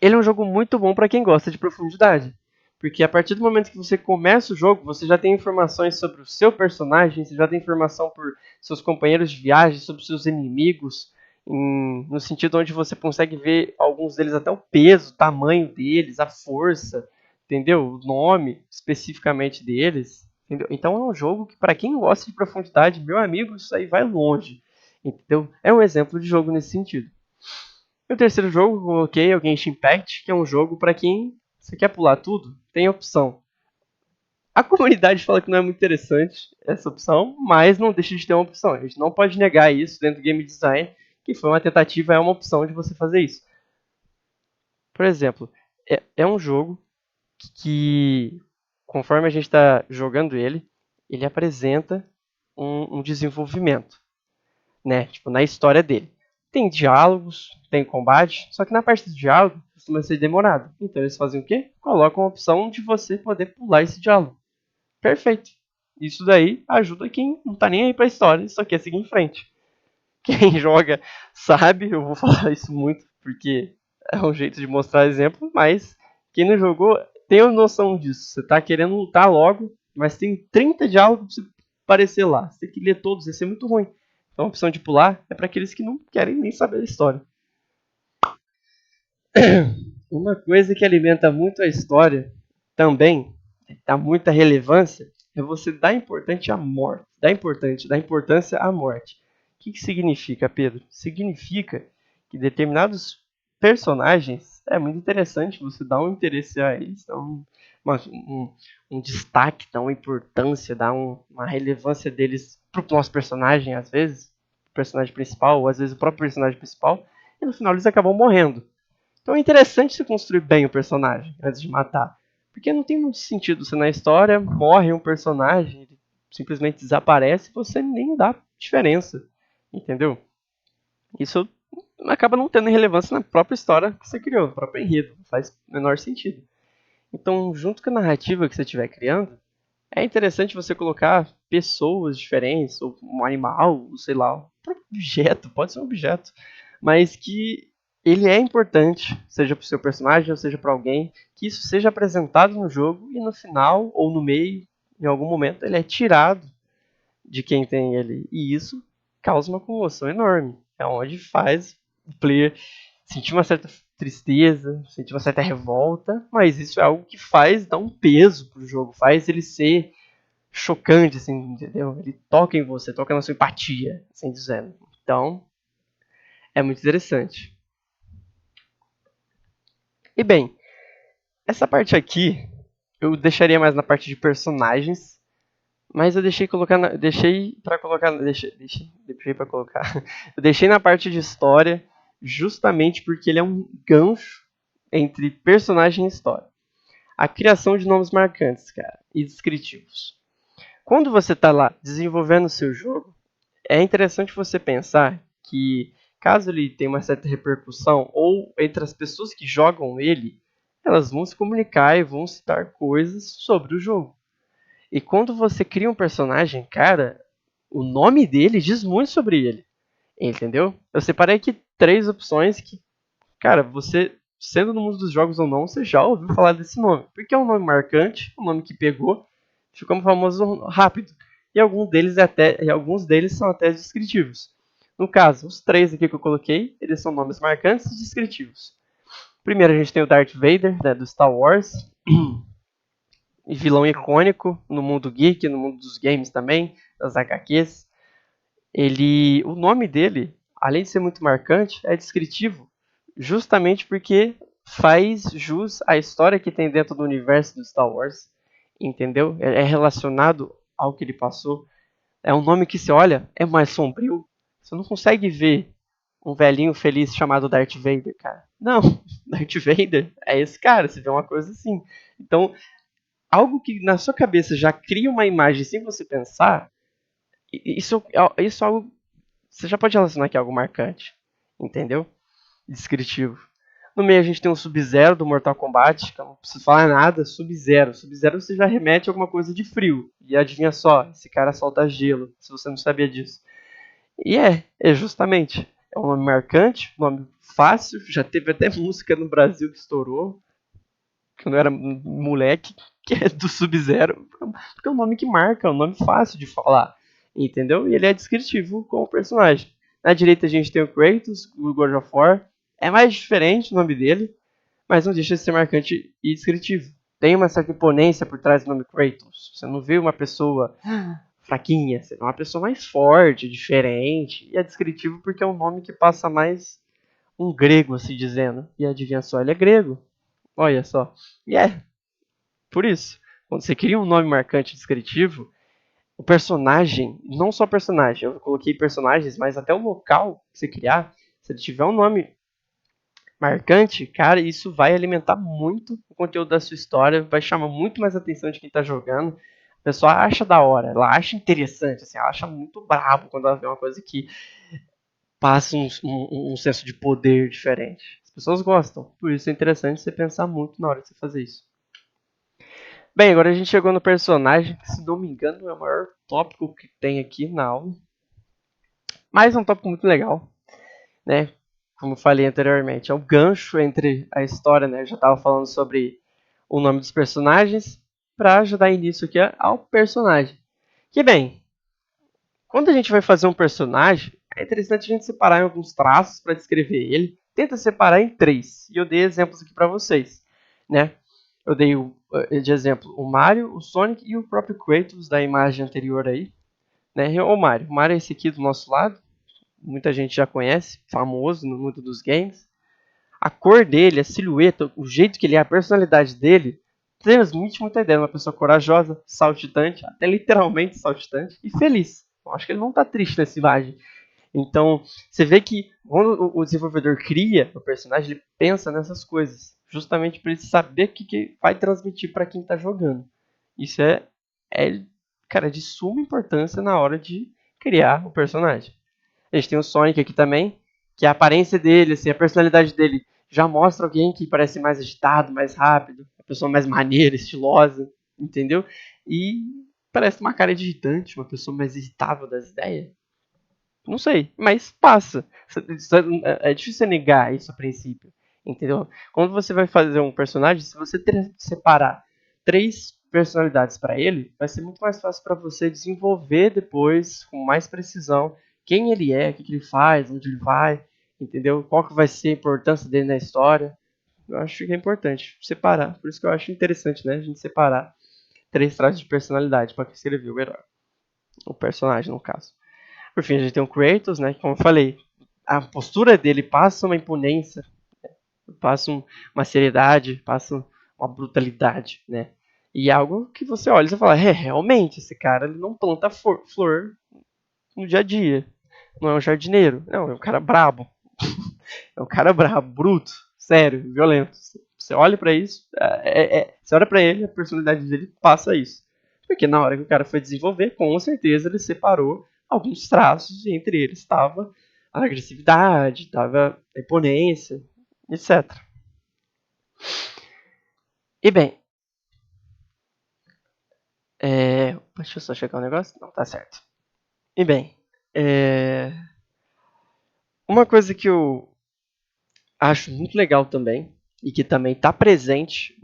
Ele é um jogo muito bom para quem gosta de profundidade, porque a partir do momento que você começa o jogo, você já tem informações sobre o seu personagem, você já tem informação por seus companheiros de viagem, sobre seus inimigos, no sentido onde você consegue ver alguns deles até o peso, o tamanho deles, a força, entendeu? O nome especificamente deles, entendeu? Então é um jogo que para quem gosta de profundidade, meu amigo, isso aí vai longe, entendeu? É um exemplo de jogo nesse sentido. E o terceiro jogo que eu coloquei é o Genshin Impact, que é um jogo para quem você quer pular tudo, tem opção. A comunidade fala que não é muito interessante essa opção, mas não deixa de ter uma opção. A gente não pode negar isso dentro do game design, que foi uma tentativa, é uma opção de você fazer isso. Por exemplo, é um jogo que, conforme a gente está jogando ele apresenta um desenvolvimento, né? Tipo, na história dele. Tem diálogos, tem combate, só que na parte do diálogo costuma ser demorado. Então eles fazem o quê? Colocam a opção de você poder pular esse diálogo. Perfeito. Isso daí ajuda quem não tá nem aí pra história, só quer seguir em frente. Quem joga sabe, eu vou falar isso muito porque é um jeito de mostrar exemplo, mas quem não jogou tem a noção disso. Você tá querendo lutar logo, mas tem 30 diálogos pra você aparecer lá. Você tem que ler todos, ia ser muito ruim. Então a opção de pular é para aqueles que não querem nem saber a história. Uma coisa que alimenta muito a história também, dá muita relevância, é você dar importante à morte. Dar importância à morte. O que significa, Pedro? Significa que determinados personagens é muito interessante você dar um interesse a eles, dar um destaque, dar uma importância, dar uma relevância deles pro nosso personagem, às vezes, o personagem principal, ou às vezes o próprio personagem principal, e no final eles acabam morrendo. Então é interessante você construir bem o personagem antes de matar. Porque não tem muito sentido você na história morre um personagem, ele simplesmente desaparece e você nem dá diferença. Entendeu? Isso acaba não tendo relevância na própria história que você criou, no próprio enredo. Não faz o menor sentido. Então, junto com a narrativa que você estiver criando, é interessante você colocar pessoas diferentes, ou um animal, sei lá, um objeto, pode ser um objeto, mas que ele é importante, seja para o seu personagem ou seja para alguém, que isso seja apresentado no jogo e no final ou no meio, em algum momento, ele é tirado de quem tem ele. E isso causa uma comoção enorme. É onde faz o player sentir uma certa tristeza, sentir uma certa revolta, mas isso é algo que faz dar um peso pro jogo, faz ele ser chocante, assim, entendeu? Ele toca em você, toca na sua empatia, assim dizendo. Então, é muito interessante. E bem, essa parte aqui eu deixaria mais na parte de personagens, mas eu deixei para colocar. Eu deixei na parte de história justamente porque ele é um gancho entre personagem e história. A criação de nomes marcantes, cara, e descritivos. Quando você está lá desenvolvendo o seu jogo, é interessante você pensar que caso ele tenha uma certa repercussão, ou entre as pessoas que jogam ele, elas vão se comunicar e vão citar coisas sobre o jogo. E quando você cria um personagem, cara, o nome dele diz muito sobre ele. Entendeu? Eu separei aqui 3 opções que, cara, você, sendo no mundo dos jogos ou não, você já ouviu falar desse nome. Porque é um nome marcante, um nome que pegou, ficou famoso rápido. E alguns deles são até descritivos. No caso, os 3 aqui que eu coloquei, eles são nomes marcantes e descritivos. Primeiro a gente tem o Darth Vader, né, do Star Wars. Vilão icônico no mundo geek, no mundo dos games também, das HQs. O nome dele além de ser muito marcante, é descritivo, justamente porque faz jus à história que tem dentro do universo do Star Wars, entendeu? É relacionado ao que ele passou. É um nome que você olha, é mais sombrio. Você não consegue ver um velhinho feliz chamado Darth Vader, cara. Não, Darth Vader é esse cara, você vê uma coisa assim. Então, algo que na sua cabeça já cria uma imagem sem você pensar, isso é algo, você já pode relacionar que é algo marcante, entendeu? Descritivo. No meio a gente tem o Sub-Zero do Mortal Kombat, que eu não preciso falar nada, Sub-Zero. Sub-Zero você já remete a alguma coisa de frio. E adivinha só, esse cara solta gelo, se você não sabia disso. E é justamente. É um nome marcante, um nome fácil, já teve até música no Brasil que estourou, quando eu era moleque, que é do Sub-Zero, porque é um nome que marca, é um nome fácil de falar, entendeu? E ele é descritivo com o personagem. Na direita a gente tem o Kratos, o God of War, é mais diferente o nome dele, mas não deixa de ser marcante e descritivo. Tem uma certa imponência por trás do nome Kratos. Você não vê uma pessoa fraquinha, você vê uma pessoa mais forte, diferente, e é descritivo porque é um nome que passa mais um grego, assim dizendo. E adivinha só, ele é grego. Olha só. E por isso. Quando você cria um nome marcante e descritivo, o personagem, não só personagem, eu coloquei personagens, mas até o local que você criar, se ele tiver um nome marcante, cara, isso vai alimentar muito o conteúdo da sua história, vai chamar muito mais a atenção de quem tá jogando. A pessoa acha da hora, ela acha interessante, assim, ela acha muito brabo quando ela vê uma coisa que passa um senso de poder diferente. As pessoas gostam, por isso é interessante você pensar muito na hora de você fazer isso. Bem, agora a gente chegou no personagem, que se não me engano é o maior tópico que tem aqui na aula. Mas é um tópico muito legal, né? Como eu falei anteriormente, é o gancho entre a história, né? Eu já estava falando sobre o nome dos personagens, para já dar início aqui ao personagem. Que bem, quando a gente vai fazer um personagem, é interessante a gente separar em alguns traços para descrever ele. Tenta separar em três, e eu dei exemplos aqui para vocês, né? Eu dei de exemplo o Mario, o Sonic e o próprio Kratos da imagem anterior aí, né? O Mario é esse aqui do nosso lado, muita gente já conhece, famoso no mundo dos games. A cor dele, a silhueta, o jeito que ele é, a personalidade dele, transmite muita ideia. Uma pessoa corajosa, saltitante, até literalmente saltitante, e feliz. Eu acho que ele não está triste nessa imagem. Então, você vê que quando o desenvolvedor cria o personagem, ele pensa nessas coisas, justamente para ele saber o que vai transmitir para quem está jogando. Isso é, cara, de suma importância na hora de criar o personagem. A gente tem o Sonic aqui também, que a aparência dele, assim, a personalidade dele já mostra alguém que parece mais agitado, mais rápido, uma pessoa mais maneira, estilosa, entendeu? E parece uma cara de irritante, uma pessoa mais irritável das ideias. Não sei, mas passa. É difícil você negar isso a princípio, entendeu? Quando você vai fazer um personagem, se você separar três personalidades para ele, vai ser muito mais fácil para você desenvolver depois, com mais precisão, quem ele é, o que ele faz, onde ele vai, entendeu? Qual que vai ser a importância dele na história. Eu acho que é importante separar. Por isso que eu acho interessante, né? A gente separar três traços de personalidade para escrever o herói. O personagem, no caso. Por fim, a gente tem o Kratos, né? Como eu falei, a postura dele passa uma imponência, passa uma seriedade, passa uma brutalidade, né? E é algo que você olha e você fala, realmente, esse cara ele não planta flor no dia a dia. Não é um jardineiro. Não, é um cara brabo. É um cara brabo, bruto, sério, violento. Você olha pra isso, você olha pra ele, a personalidade dele passa isso. Porque na hora que o cara foi desenvolver, com certeza ele separou alguns traços e entre eles estava a agressividade, estava a imponência, etc. E bem, deixa eu só checar um negócio. Não, tá certo. E bem, uma coisa que eu acho muito legal também, e que também está presente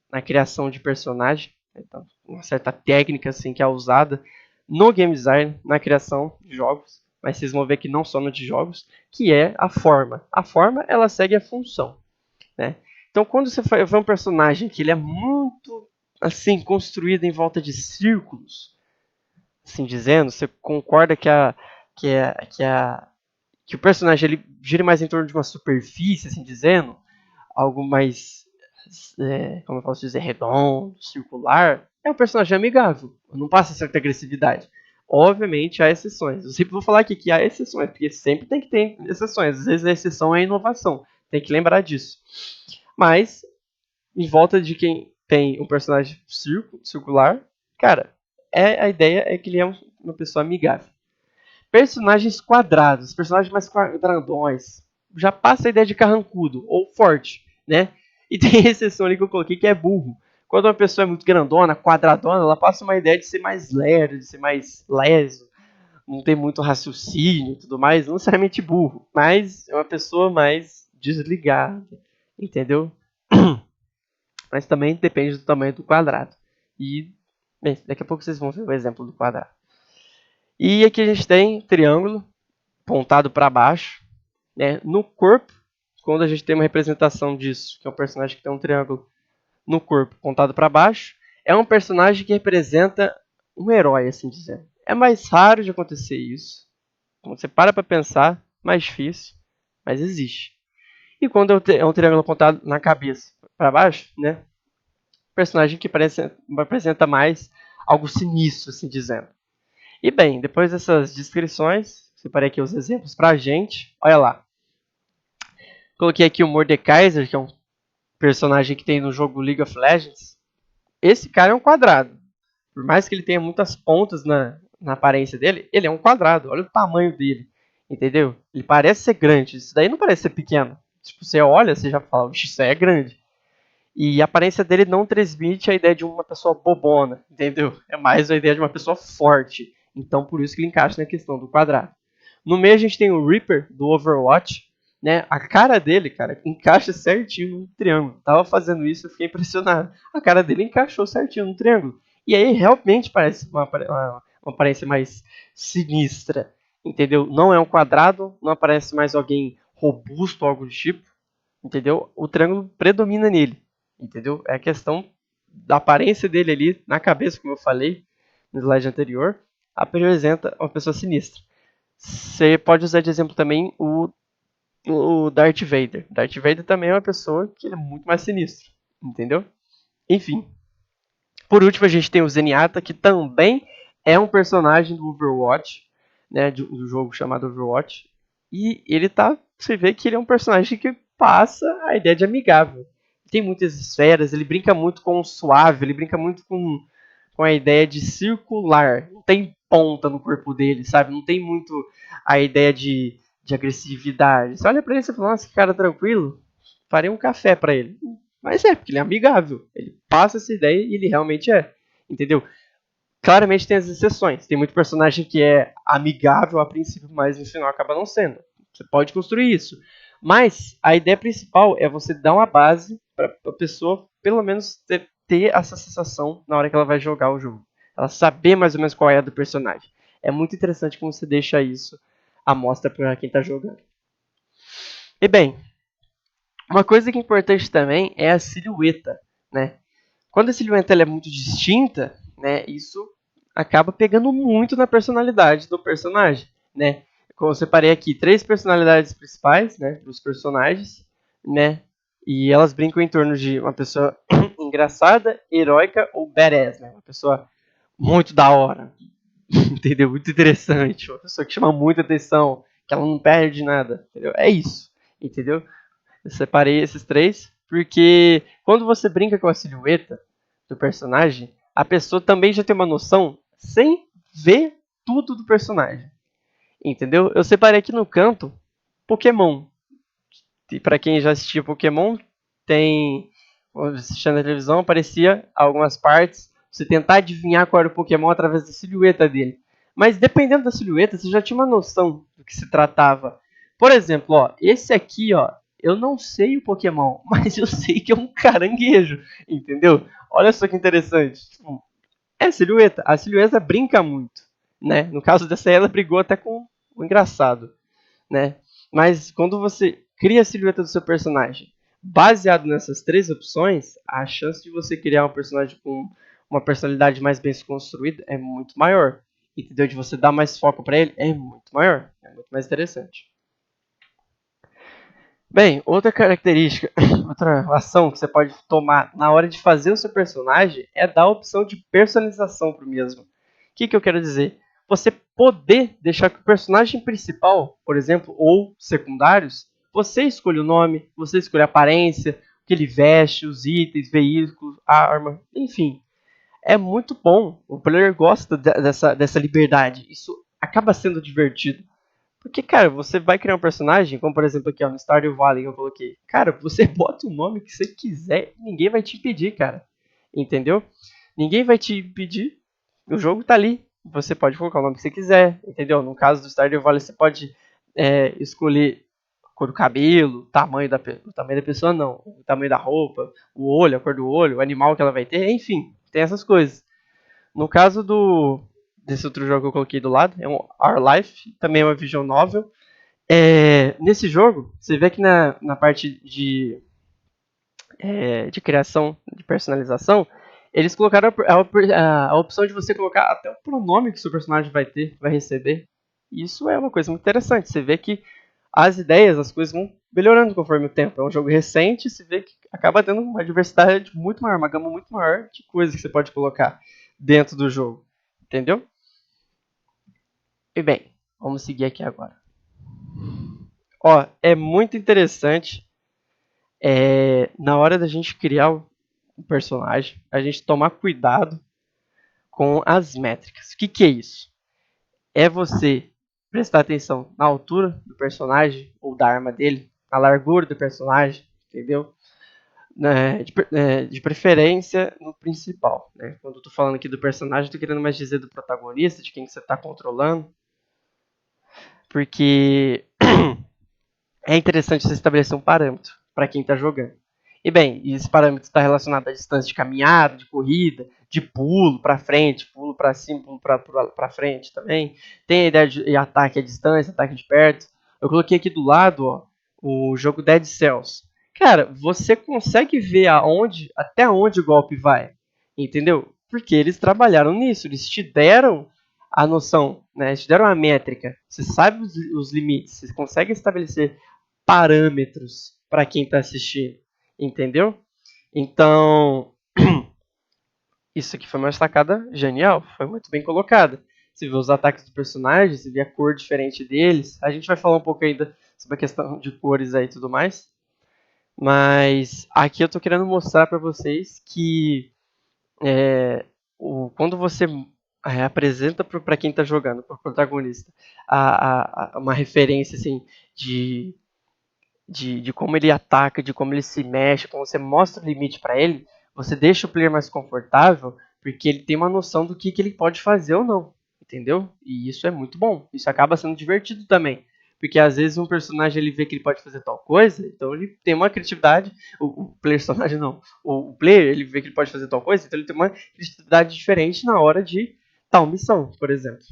na criação de personagem, então, uma certa técnica assim, que é usada no game design, na criação de jogos, mas vocês vão ver que não só no de jogos, que é a forma. A forma, ela segue a função, né? Então, quando você faz um personagem que ele é muito assim construído em volta de círculos, assim dizendo, você concorda que a que o personagem ele gira mais em torno de uma superfície, assim dizendo, algo mais, como eu posso dizer, redondo, circular, é um personagem amigável, não passa certa agressividade. Obviamente há exceções. Eu sempre vou falar aqui que há exceções, porque sempre tem que ter exceções. Às vezes a exceção é a inovação. Tem que lembrar disso. Mas, em volta de quem tem um personagem circular, cara, a ideia é que ele é uma pessoa amigável. Personagens quadrados, personagens mais quadradões, já passa a ideia de carrancudo ou forte, né? E tem exceção ali que eu coloquei que é burro. Quando uma pessoa é muito grandona, quadradona, ela passa uma ideia de ser mais lerdo, de ser mais leso, não tem muito raciocínio e tudo mais, não necessariamente burro, mas é uma pessoa mais desligada, entendeu? Mas também depende do tamanho do quadrado. E, bem, daqui a pouco vocês vão ver o exemplo do quadrado. E aqui a gente tem triângulo, pontado para baixo, né? No corpo, quando a gente tem uma representação disso, que é um personagem que tem um triângulo no corpo pontado para baixo, é um personagem que representa um herói, assim dizendo. É mais raro de acontecer isso. Quando você para pensar, mais difícil, mas existe. E quando é um triângulo apontado na cabeça para baixo, né? Personagem que apresenta mais algo sinistro, assim dizendo. E bem, depois dessas descrições, separei aqui os exemplos pra gente. Olha lá. Coloquei aqui o Mordekaiser, que é um personagem que tem no jogo League of Legends. Esse cara é um quadrado. Por mais que ele tenha muitas pontas na aparência dele, ele é um quadrado. Olha o tamanho dele. Entendeu? Ele parece ser grande. Isso daí não parece ser pequeno. Tipo, você olha, você já fala, isso aí é grande. E a aparência dele não transmite a ideia de uma pessoa bobona, entendeu? É mais a ideia de uma pessoa forte. Então, por isso que ele encaixa na questão do quadrado. No meio a gente tem o Reaper, do Overwatch. Né? A cara dele, cara, encaixa certinho no triângulo. Tava fazendo isso, eu fiquei impressionado. A cara dele encaixou certinho no triângulo. E aí realmente parece uma aparência mais sinistra. Entendeu? Não é um quadrado, não aparece mais alguém robusto ou algo do tipo. Entendeu? O triângulo predomina nele. Entendeu? É a questão da aparência dele ali na cabeça, como eu falei no slide anterior, apresenta uma pessoa sinistra. Você pode usar de exemplo também o Darth Vader. Darth Vader também é uma pessoa que é muito mais sinistro, entendeu? Enfim. Por último, a gente tem o Zenyatta, que também é um personagem do Overwatch, né, do jogo chamado Overwatch. E ele tá, você vê que ele é um personagem que passa a ideia de amigável. Tem muitas esferas, ele brinca muito com o suave, ele brinca muito com a ideia de circular. Não tem ponta no corpo dele, sabe? Não tem muito a ideia de agressividade. Você olha pra ele e fala, nossa, que cara tranquilo, farei um café pra ele. Mas é, porque ele é amigável. Ele passa essa ideia e ele realmente é. Entendeu? Claramente tem as exceções. Tem muito personagem que é amigável a princípio, mas no final acaba não sendo. Você pode construir isso. Mas a ideia principal é você dar uma base para a pessoa, pelo menos, ter essa sensação na hora que ela vai jogar o jogo. Ela saber mais ou menos qual é a do personagem. É muito interessante como você deixa isso à mostra para quem está jogando. E bem, uma coisa que é importante também é a silhueta, né? Quando a silhueta é muito distinta, né, isso acaba pegando muito na personalidade do personagem, né? Como eu separei aqui três personalidades principais, né, dos personagens, né? E elas brincam em torno de uma pessoa engraçada, heróica ou badass, né? Uma pessoa muito da hora, entendeu? Muito interessante, uma pessoa que chama muita atenção, que ela não perde nada, entendeu? É isso, entendeu? Eu separei esses três porque quando você brinca com a silhueta do personagem, a pessoa também já tem uma noção sem ver tudo do personagem. Entendeu? Eu separei aqui no canto Pokémon. E para quem já assistiu Pokémon, tem assistindo na televisão, aparecia algumas partes, você tentar adivinhar qual era o Pokémon através da silhueta dele. Mas dependendo da silhueta, você já tinha uma noção do que se tratava. Por exemplo, ó, esse aqui, ó, eu não sei o Pokémon, mas eu sei que é um caranguejo, entendeu? Olha só que interessante. Tipo, é silhueta. A silhueta brinca muito, né? No caso dessa aí, ela brigou até com o engraçado, né? Mas quando você cria a silhueta do seu personagem baseado nessas três opções, a chance de você criar um personagem com uma personalidade mais bem construída é muito maior. Entendeu? De você dar mais foco para ele é muito maior, é muito mais interessante. Bem, outra característica, outra ação que você pode tomar na hora de fazer o seu personagem é dar a opção de personalização para o mesmo. O que eu quero dizer? Você poder deixar que o personagem principal, por exemplo, ou secundários, você escolhe o nome, você escolhe a aparência, o que ele veste, os itens, veículos, arma, enfim. É muito bom. O player gosta dessa liberdade. Isso acaba sendo divertido. Porque, cara, você vai criar um personagem, como por exemplo aqui ó, no Stardew Valley que eu coloquei. Cara, você bota o nome que você quiser, ninguém vai te impedir, cara. Entendeu? Ninguém vai te impedir. O jogo tá ali. Você pode colocar o nome que você quiser, entendeu? No caso do Stardew Valley, você pode escolher a cor do cabelo, o tamanho da pessoa não, o tamanho da roupa, o olho, a cor do olho, o animal que ela vai ter, enfim, tem essas coisas. No caso desse outro jogo que eu coloquei do lado, é um Our Life, também é uma visual novel. Nesse jogo, você vê que na parte de criação, de personalização, eles colocaram a opção de você colocar até o pronome que o seu personagem vai ter, vai receber. Isso é uma coisa muito interessante. Você vê que as ideias, as coisas vão melhorando conforme o tempo. É um jogo recente, se vê que acaba tendo uma diversidade muito maior, uma gama muito maior de coisas que você pode colocar dentro do jogo. Entendeu? E bem, vamos seguir aqui agora. Ó, é muito interessante na hora da gente criar o personagem, a gente tomar cuidado com as métricas. O que é isso? É você prestar atenção na altura do personagem ou da arma dele, na largura do personagem, entendeu? De preferência no principal. Né? Quando eu tô falando aqui do personagem, tô querendo mais dizer do protagonista, de quem que você tá controlando. Porque é interessante você estabelecer um parâmetro para quem está jogando. E bem, esse parâmetro está relacionado à distância de caminhada, de corrida, de pulo para frente, pulo para cima, pulo para frente também. Tem a ideia de ataque à distância, ataque de perto. Eu coloquei aqui do lado ó, o jogo Dead Cells. Cara, você consegue ver até onde o golpe vai, entendeu? Porque eles trabalharam nisso, eles te deram a noção, né? Eles te deram a métrica. Você sabe os limites, você consegue estabelecer parâmetros para quem está assistindo, entendeu? Então, isso aqui foi uma sacada genial, foi muito bem colocada. Você vê os ataques dos personagens, você vê a cor diferente deles. A gente vai falar um pouco ainda sobre a questão de cores aí e tudo mais. Mas aqui eu estou querendo mostrar para vocês que quando você apresenta para quem está jogando, para o protagonista, uma referência assim, de como ele ataca, de como ele se mexe, quando você mostra o limite para ele, você deixa o player mais confortável, porque ele tem uma noção do que ele pode fazer ou não, entendeu? E isso é muito bom. Isso acaba sendo divertido também, porque às vezes um personagem ele vê que ele pode fazer tal coisa, então ele tem uma criatividade, o personagem não, o player ele vê que ele pode fazer tal coisa, então ele tem uma criatividade diferente na hora de tal missão, por exemplo.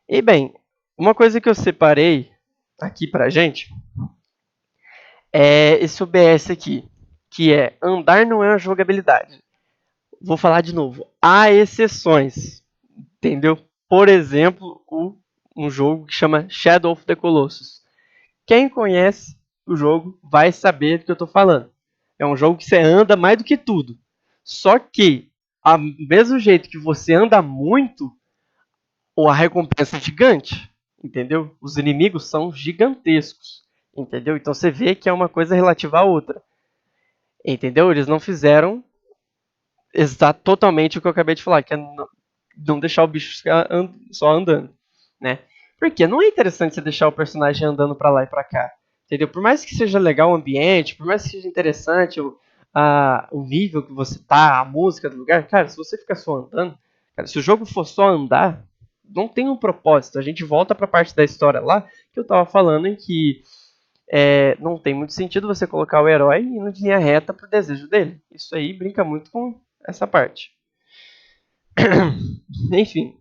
E bem, uma coisa que eu separei aqui pra gente esse OBS aqui, que é andar não é uma jogabilidade. Vou falar de novo. Há exceções, entendeu? Por exemplo, um jogo que chama Shadow of the Colossus. Quem conhece o jogo vai saber do que eu estou falando. É um jogo que você anda mais do que tudo. Só que, ao mesmo jeito que você anda muito, a recompensa é gigante, entendeu? Os inimigos são gigantescos, entendeu? Então você vê que é uma coisa relativa à outra. Entendeu? Eles não fizeram totalmente o que eu acabei de falar, que é não deixar o bicho ficar só andando, né? Porque não é interessante você deixar o personagem andando pra lá e pra cá, entendeu? Por mais que seja legal o ambiente, por mais que seja interessante o nível que você tá, a música do lugar, cara, se você ficar só andando, cara, se o jogo for só andar, não tem um propósito. A gente volta pra parte da história lá que eu tava falando em que não tem muito sentido você colocar o herói indo de linha reta pro desejo dele. Isso aí brinca muito com essa parte. Enfim,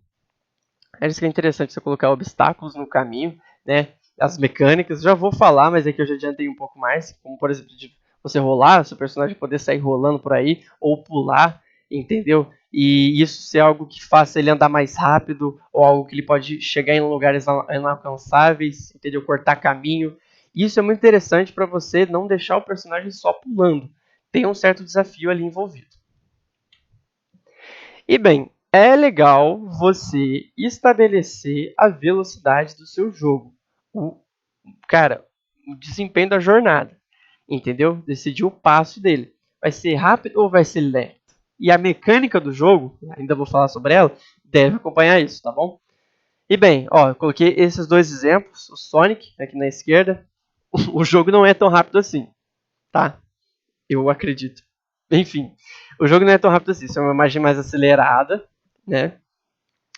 é isso que é interessante você colocar obstáculos no caminho, né? As mecânicas, já vou falar, mas aqui eu já adiantei um pouco mais, como por exemplo, de você rolar, seu personagem poder sair rolando por aí, ou pular, entendeu? E isso ser algo que faça ele andar mais rápido, ou algo que ele pode chegar em lugares inalcançáveis, entendeu? Cortar caminho. Isso é muito interessante para você não deixar o personagem só pulando. Tem um certo desafio ali envolvido. E bem, é legal você estabelecer a velocidade do seu jogo. Cara, o desempenho da jornada. Entendeu? Decidir o passo dele. Vai ser rápido ou vai ser lento? E a mecânica do jogo, ainda vou falar sobre ela, deve acompanhar isso, tá bom? E bem, ó, eu coloquei esses dois exemplos, o Sonic aqui na esquerda. O jogo não é tão rápido assim, tá? Eu acredito. Enfim, o jogo não é tão rápido assim, isso é uma imagem mais acelerada, né?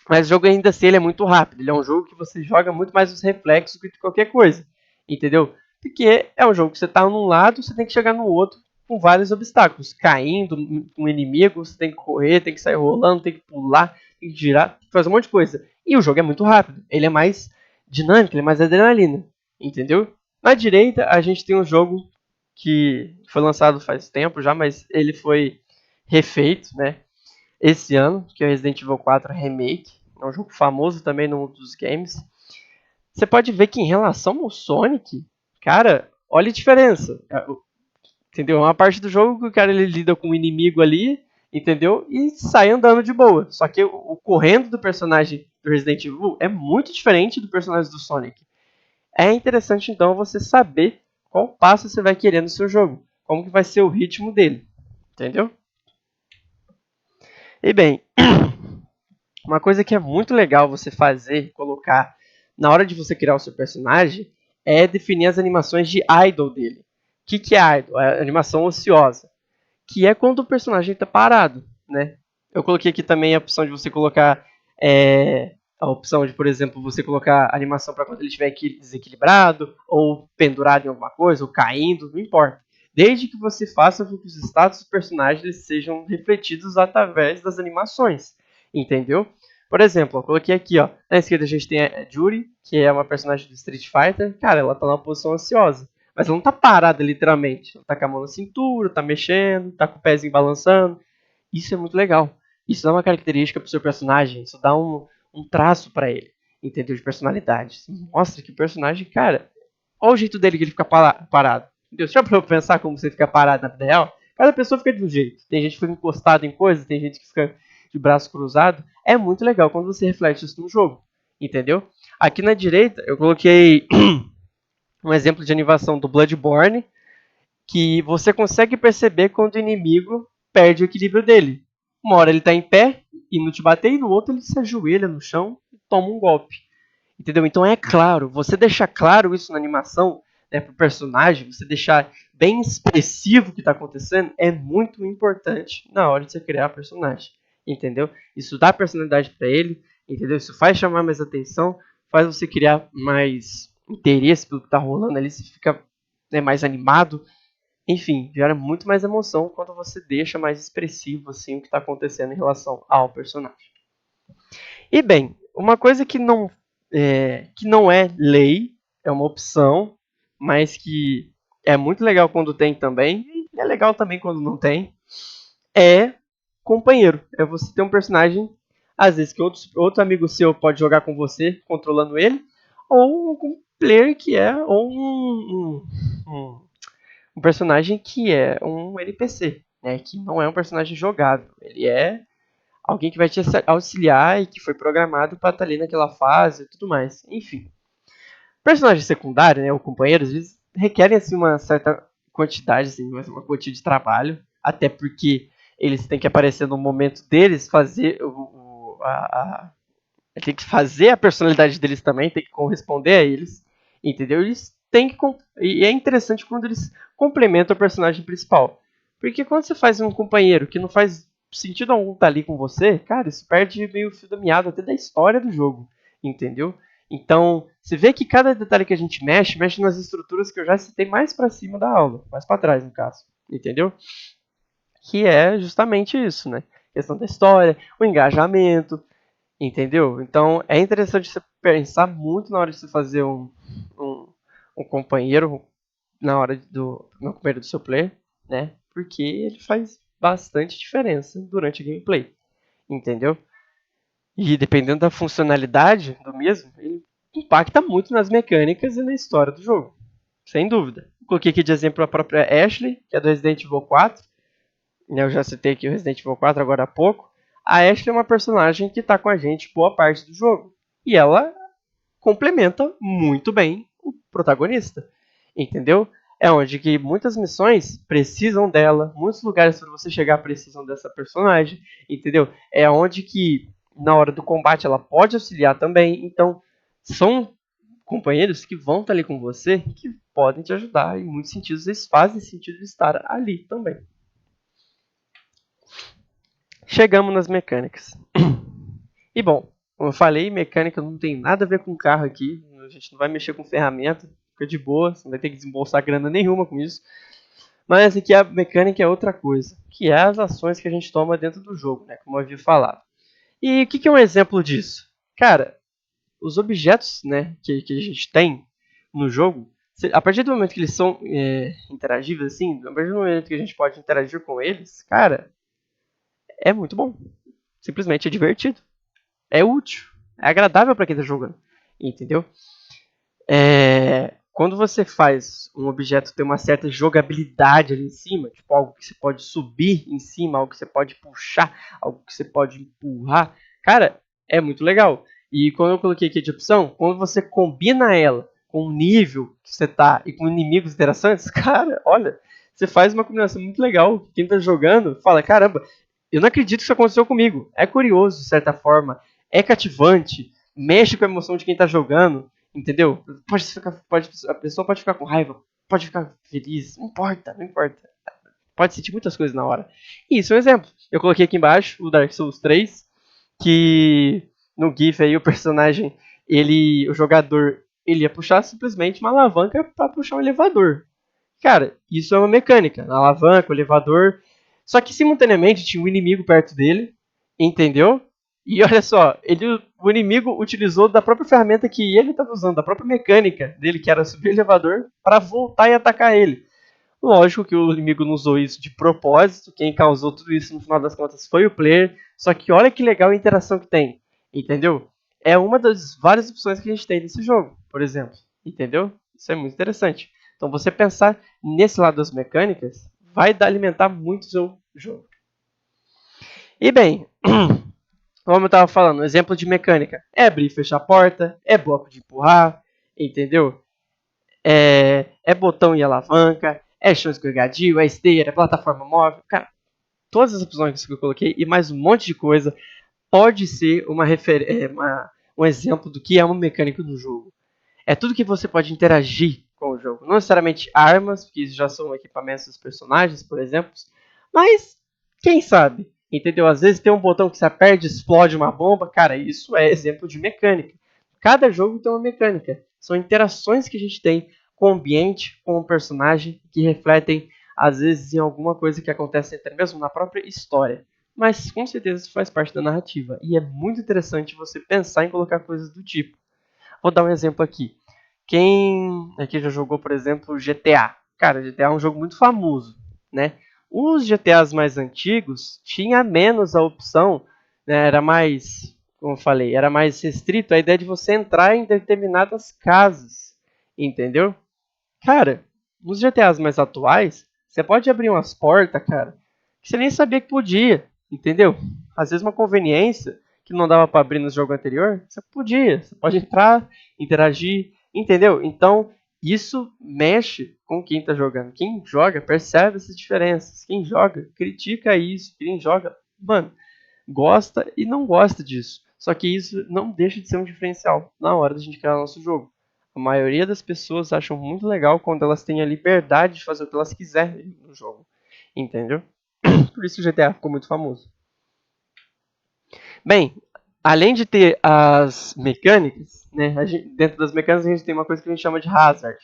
Mas o jogo ainda assim ele é muito rápido. Ele é um jogo que você joga muito mais os reflexos do que qualquer coisa. Entendeu? Porque é um jogo que você tá num lado, você tem que chegar no outro com vários obstáculos. Caindo com um inimigo, você tem que correr, tem que sair rolando, tem que pular, tem que girar, tem que fazer um monte de coisa. E o jogo é muito rápido. Ele é mais dinâmico, ele é mais adrenalina. Entendeu? Na direita, a gente tem um jogo que foi lançado faz tempo já, mas ele foi refeito, né? Esse ano, que é o Resident Evil 4 Remake. É um jogo famoso também no mundo dos games. Você pode ver que em relação ao Sonic, cara, olha a diferença. Entendeu? É uma parte do jogo que o cara ele lida com um inimigo ali, entendeu? E sai andando de boa. Só que o correndo do personagem do Resident Evil é muito diferente do personagem do Sonic. É interessante então você saber qual passo você vai querer no seu jogo, como que vai ser o ritmo dele, entendeu? E bem, uma coisa que é muito legal você fazer, colocar na hora de você criar o seu personagem, é definir as animações de idle dele. O que é idle? É animação ociosa. Que é quando o personagem está parado, né? Eu coloquei aqui também a opção de você colocar a opção de, por exemplo, você colocar animação para quando ele estiver desequilibrado, ou pendurado em alguma coisa, ou caindo, não importa. Desde que você faça com que os status dos personagens sejam refletidos através das animações. Entendeu? Por exemplo, eu coloquei aqui, ó, na esquerda a gente tem a Judy, que é uma personagem do Street Fighter. Cara, ela tá numa posição ansiosa. Mas ela não tá parada, literalmente. Ela tá com a mão na cintura, tá mexendo, tá com o pezinho balançando. Isso é muito legal. Isso dá uma característica pro seu personagem. Isso dá um traço para ele. Entendeu? De personalidade. Isso mostra que o personagem, cara, olha o jeito dele que ele fica parado. Entendeu? Já pra eu pensar como você fica parado na vida real? Cada pessoa fica de um jeito. Tem gente que fica encostado em coisas, tem gente que fica de braço cruzado. É muito legal quando você reflete isso no jogo. Entendeu? Aqui na direita eu coloquei um exemplo de animação do Bloodborne, que você consegue perceber quando o inimigo perde o equilíbrio dele. Uma hora ele está em pé, indo te bater, e no outro ele se ajoelha no chão e toma um golpe. Entendeu? Então é claro, você deixar claro isso na animação, né, pro personagem, você deixar bem expressivo o que está acontecendo, é muito importante na hora de você criar o personagem. Entendeu? Isso dá personalidade para ele, entendeu? Isso faz chamar mais atenção, faz você criar mais interesse pelo que está rolando ali, você fica, né, mais animado. Enfim, gera muito mais emoção quando você deixa mais expressivo assim o que está acontecendo em relação ao personagem. E bem, uma coisa que não é lei, é uma opção, mas que é muito legal quando tem também, e é legal também quando não tem, é companheiro. É você ter um personagem, às vezes que outro amigo seu pode jogar com você, controlando ele, ou um player que é ou um personagem que é um NPC, né, que não é um personagem jogável. Ele é alguém que vai te auxiliar e que foi programado para estar ali naquela fase e tudo mais. Enfim. Personagens secundários, né, ou companheiros, eles requerem assim, uma certa quantidade, assim, uma quantia de trabalho, até porque eles têm que aparecer no momento deles, fazer tem que fazer a personalidade deles também, tem que corresponder a eles, entendeu? Eles têm que e é interessante quando eles complementam o personagem principal, porque quando você faz um companheiro que não faz sentido algum estar ali com você, cara, isso perde meio o fio da meada até da história do jogo, entendeu? Então, você vê que cada detalhe que a gente mexe nas estruturas que eu já citei mais para cima da aula, mais para trás no caso, entendeu? Que é justamente isso, né? A questão da história, o engajamento, entendeu? Então é interessante você pensar muito na hora de você fazer um, um companheiro, na hora no companheiro do seu player, né? Porque ele faz bastante diferença durante a gameplay, entendeu? E dependendo da funcionalidade do mesmo, ele impacta muito nas mecânicas e na história do jogo. Sem dúvida. Coloquei aqui de exemplo a própria Ashley, que é do Resident Evil 4. Eu já citei aqui o Resident Evil 4 agora há pouco. A Ashley é uma personagem que está com a gente boa parte do jogo. E ela complementa muito bem o protagonista. Entendeu? É onde que muitas missões precisam dela, muitos lugares para você chegar precisam dessa personagem, entendeu? É onde que na hora do combate ela pode auxiliar também. Então, são companheiros que vão estar ali com você, que podem te ajudar em muitos sentidos, eles fazem sentido de estar ali também. Chegamos nas mecânicas. E bom, como eu falei, mecânica não tem nada a ver com carro aqui. A gente não vai mexer com ferramenta, fica de boa, você não vai ter que desembolsar grana nenhuma com isso. Mas aqui a mecânica é outra coisa, que é as ações que a gente toma dentro do jogo, né? Como eu havia falado. E o que é um exemplo disso? Cara, os objetos, né, que a gente tem no jogo, a partir do momento que eles são interagíveis, assim, a partir do momento que a gente pode interagir com eles, cara, é muito bom. Simplesmente é divertido. É útil. É agradável para quem está jogando. Entendeu? Quando você faz um objeto ter uma certa jogabilidade ali em cima, tipo algo que você pode subir em cima, algo que você pode puxar, algo que você pode empurrar, cara, é muito legal. E quando eu coloquei aqui de opção, quando você combina ela com o nível que você tá e com inimigos interessantes, cara, olha, você faz uma combinação muito legal. Quem tá jogando fala, caramba, eu não acredito que isso aconteceu comigo. É curioso, de certa forma, é cativante, mexe com a emoção de quem tá jogando. Entendeu? A pessoa pode ficar com raiva, pode ficar feliz, não importa, não importa. Pode sentir muitas coisas na hora. E isso é um exemplo. Eu coloquei aqui embaixo o Dark Souls 3, que no GIF aí o personagem, o jogador, ele ia puxar simplesmente uma alavanca para puxar um elevador. Cara, isso é uma mecânica. A alavanca, o elevador. Só que simultaneamente tinha um inimigo perto dele, entendeu? E olha só, o inimigo utilizou da própria ferramenta que ele estava usando, da própria mecânica dele, que era subir o elevador, para voltar e atacar ele. Lógico que o inimigo não usou isso de propósito, quem causou tudo isso no final das contas foi o player. Só que olha que legal a interação que tem, entendeu? É uma das várias opções que a gente tem nesse jogo, por exemplo, entendeu? Isso é muito interessante. Então você pensar nesse lado das mecânicas vai alimentar muito o seu jogo. E bem, como eu estava falando, exemplo de mecânica é abrir e fechar a porta, é bloco de empurrar, entendeu? É botão e alavanca, é chão escorregadio, é esteira, é plataforma móvel. Cara, todas as opções que eu coloquei e mais um monte de coisa pode ser um exemplo do que é uma mecânica no jogo. É tudo que você pode interagir com o jogo. Não necessariamente armas, porque isso já são equipamentos dos personagens, por exemplo. Mas, quem sabe? Entendeu? Às vezes tem um botão que você aperta e explode uma bomba. Cara, isso é exemplo de mecânica. Cada jogo tem uma mecânica. São interações que a gente tem com o ambiente, com o personagem, que refletem, às vezes, em alguma coisa que acontece até mesmo na própria história. Mas, com certeza, isso faz parte da narrativa. E é muito interessante você pensar em colocar coisas do tipo. Vou dar um exemplo aqui. Quem aqui já jogou, por exemplo, GTA? Cara, GTA é um jogo muito famoso, né? Os GTAs mais antigos tinha menos a opção, né? Era mais, como eu falei, era mais restrito a ideia de você entrar em determinadas casas, entendeu? Cara, nos GTAs mais atuais, você pode abrir umas portas, cara, que você nem sabia que podia, entendeu? Às vezes uma conveniência que não dava para abrir no jogo anterior, você podia, você pode entrar, interagir, entendeu? Então, isso mexe com quem está jogando. Quem joga percebe essas diferenças. Quem joga critica isso, quem joga, mano, gosta e não gosta disso. Só que isso não deixa de ser um diferencial na hora da gente criar o nosso jogo. A maioria das pessoas acham muito legal quando elas têm a liberdade de fazer o que elas quiserem no jogo. Entendeu? Por isso o GTA ficou muito famoso. Bem, além de ter as mecânicas, né, dentro das mecânicas a gente tem uma coisa que a gente chama de hazard.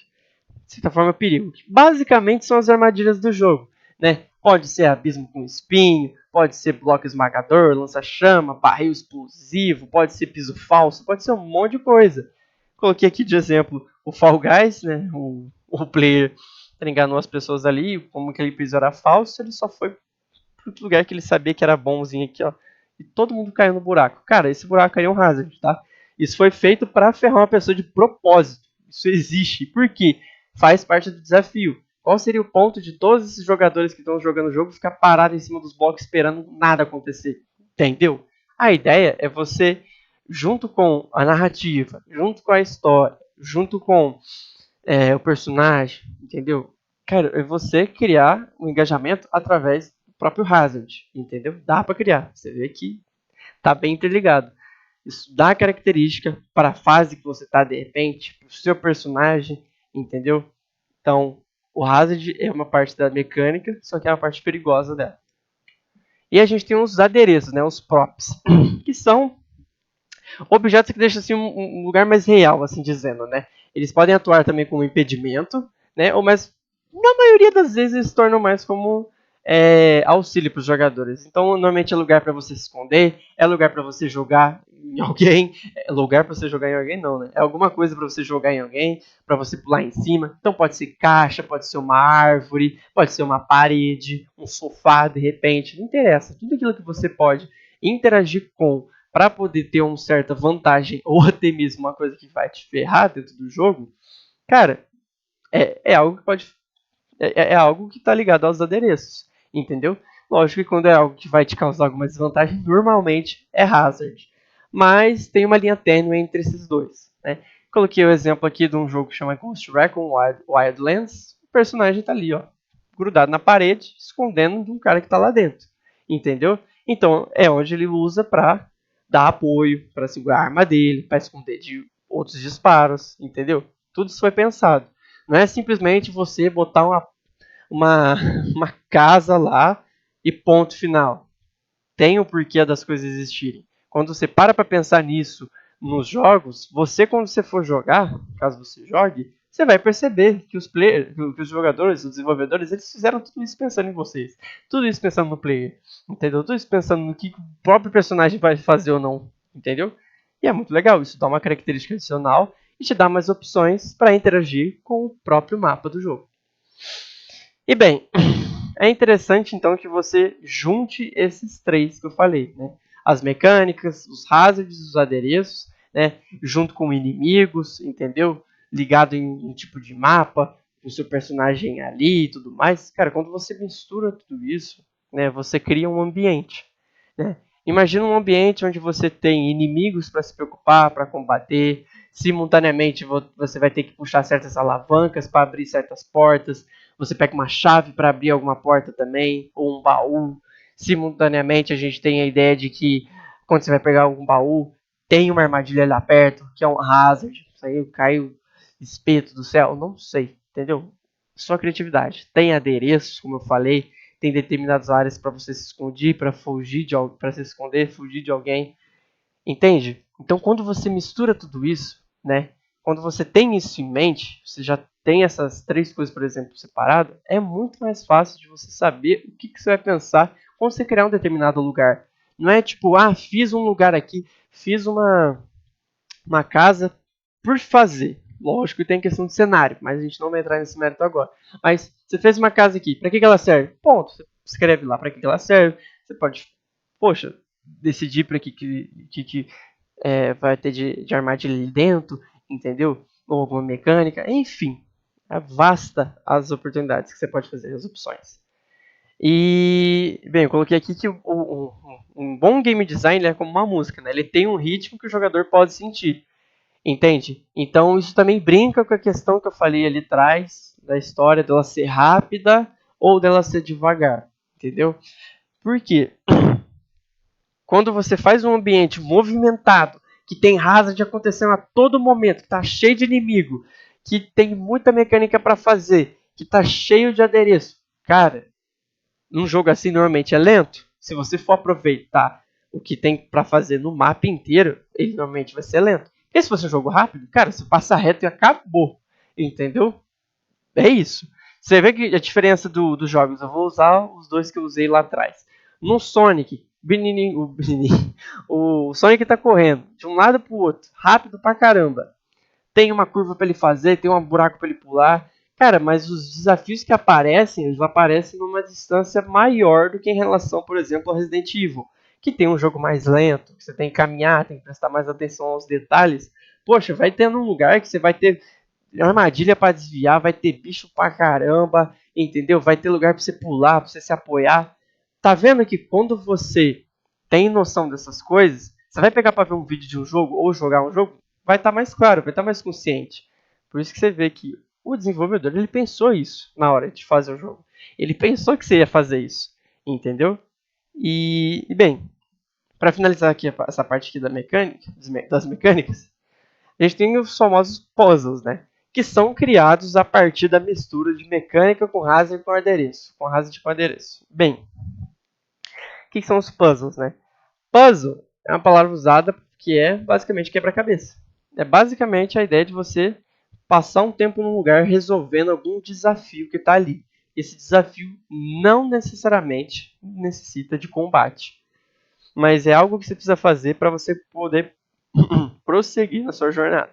De certa forma, perigo. Que basicamente são as armadilhas do jogo. Né? Pode ser abismo com espinho, pode ser bloco esmagador, lança-chama, barril explosivo, pode ser piso falso, pode ser um monte de coisa. Coloquei aqui de exemplo o Fall Guys, né? O player enganou as pessoas ali, como aquele piso era falso, ele só foi para outro lugar que ele sabia que era bonzinho aqui, ó. E todo mundo caiu no buraco. Cara, esse buraco aí é um hazard, tá? Isso foi feito para ferrar uma pessoa de propósito. Isso existe. Por quê? faz parte do desafio. Qual seria o ponto de todos esses jogadores que estão jogando o jogo ficar parados em cima dos blocos esperando nada acontecer? Entendeu? A ideia é você, junto com a narrativa, junto com a história, junto com o personagem, entendeu? Cara, é você criar um engajamento através do próprio Hazard, entendeu? Dá para criar. Você vê que tá bem interligado. Isso dá característica para a fase que você tá de repente, para o seu personagem, entendeu? Então, o Hazard é uma parte da mecânica, só que é uma parte perigosa dela. E a gente tem os adereços, né, os props, que são objetos que deixam assim, um lugar mais real, assim dizendo, né? Eles podem atuar também como impedimento, né? Ou mas na maioria das vezes eles se tornam mais como auxílio para os jogadores. Então, normalmente é lugar para você se esconder, é lugar para você jogar em alguém, é lugar para você jogar em alguém não, né? É alguma coisa para você jogar em alguém, para você pular em cima. Então pode ser caixa, pode ser uma árvore, pode ser uma parede, um sofá de repente, não interessa. Tudo aquilo que você pode interagir com para poder ter uma certa vantagem ou até mesmo uma coisa que vai te ferrar dentro do jogo, cara, é algo que pode é algo que está ligado aos adereços, entendeu? Lógico que quando é algo que vai te causar alguma desvantagem, normalmente é hazard, mas tem uma linha tênue entre esses dois, né? Coloquei o exemplo aqui de um jogo que chama Ghost Recon Wildlands. O personagem está ali, ó, grudado na parede, escondendo de um cara que está lá dentro, entendeu? Então é onde ele usa para dar apoio, para segurar a arma dele, para esconder de outros disparos, entendeu? Tudo isso foi pensado. Não é simplesmente você botar uma, uma casa lá e ponto final. Tem o porquê das coisas existirem. Quando você para pensar nisso nos jogos, você quando você for jogar, caso você jogue, você vai perceber que os players, que os jogadores, os desenvolvedores, eles fizeram tudo isso pensando em vocês. Tudo isso pensando no player. Entendeu? Tudo isso pensando no que o próprio personagem vai fazer ou não. Entendeu? E é muito legal. Isso dá uma característica adicional e te dá mais opções para interagir com o próprio mapa do jogo. E bem, é interessante então que você junte esses três que eu falei, né? As mecânicas, os hazards, os adereços, né? Junto com inimigos, entendeu? Ligado em tipo de mapa, o seu personagem ali e tudo mais. Cara, quando você mistura tudo isso, né? Você cria um ambiente, né? Imagina um ambiente onde você tem inimigos para se preocupar, para combater. Simultaneamente, você vai ter que puxar certas alavancas para abrir certas portas. Você pega uma chave para abrir alguma porta também, ou um baú. Simultaneamente, a gente tem a ideia de que quando você vai pegar algum baú, tem uma armadilha lá perto, que é um hazard. Saiu, caiu espeto do céu, não sei, entendeu? Só criatividade. Tem adereços, como eu falei, tem determinadas áreas para você se esconder, para fugir de para se esconder, fugir de alguém. Entende? Então, quando você mistura tudo isso, né? Quando você tem isso em mente, você já tem essas três coisas, por exemplo, separado, é muito mais fácil de você saber o que você vai pensar quando você criar um determinado lugar. Não é tipo, fiz um lugar aqui, fiz uma casa por fazer. Lógico que tem questão de cenário, mas a gente não vai entrar nesse mérito agora. Mas você fez uma casa aqui, para que ela serve? Ponto. Você escreve lá para que ela serve. Você pode, poxa, decidir para que vai ter de armadilha ali dentro, entendeu? Ou alguma mecânica, enfim. É vasta as oportunidades que você pode fazer, as opções. E, bem, eu coloquei aqui que um bom game design é como uma música, né? Ele tem um ritmo que o jogador pode sentir, entende? Então isso também brinca com a questão que eu falei ali atrás, da história dela ser rápida ou dela ser devagar, entendeu? Por quê? Quando você faz um ambiente movimentado, que tem hazard acontecendo a todo momento, que está cheio de inimigo, que tem muita mecânica para fazer, que está cheio de adereço, cara, num jogo assim normalmente é lento. Se você for aproveitar o que tem para fazer no mapa inteiro, ele normalmente vai ser lento. E se fosse um jogo rápido, cara, você passa reto e acabou, entendeu? É isso. Você vê que a diferença dos jogos, eu vou usar os dois que eu usei lá atrás. No Sonic, o Sonic tá correndo de um lado pro outro, rápido pra caramba. Tem uma curva para ele fazer, tem um buraco para ele pular. Cara, mas os desafios que aparecem, eles aparecem numa distância maior do que em relação, por exemplo, ao Resident Evil, que tem um jogo mais lento, que você tem que caminhar, tem que prestar mais atenção aos detalhes. Poxa, vai ter um lugar que você vai ter armadilha pra desviar, vai ter bicho pra caramba, entendeu? Vai ter lugar pra você pular, pra você se apoiar. Tá vendo que quando você tem noção dessas coisas, você vai pegar pra ver um vídeo de um jogo ou jogar um jogo, vai estar mais claro, vai estar mais consciente. Por isso que você vê que o desenvolvedor, ele pensou isso na hora de fazer o jogo. Ele pensou que você ia fazer isso, entendeu? E bem, para finalizar aqui essa parte aqui da mecânica, das mecânicas, a gente tem os famosos puzzles, né? Que são criados a partir da mistura de mecânica com hazard com adereço. Com hazard com adereço. Bem, o que são os puzzles, né? Puzzle é uma palavra usada que é basicamente quebra-cabeça. É basicamente a ideia de você passar um tempo num lugar resolvendo algum desafio que está ali. Esse desafio não necessariamente necessita de combate, mas é algo que você precisa fazer para você poder prosseguir na sua jornada,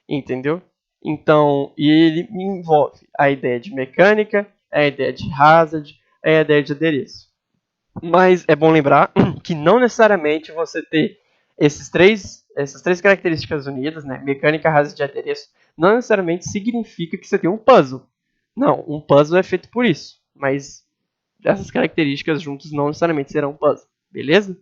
entendeu? Então, e ele envolve a ideia de mecânica, a ideia de hazard, a ideia de adereço. Mas é bom lembrar que não necessariamente você ter essas três características unidas, né, mecânica, hazard e adereço, não necessariamente significa que você tem um puzzle. Não, um puzzle é feito por isso, mas essas características juntas não necessariamente serão um puzzle, beleza?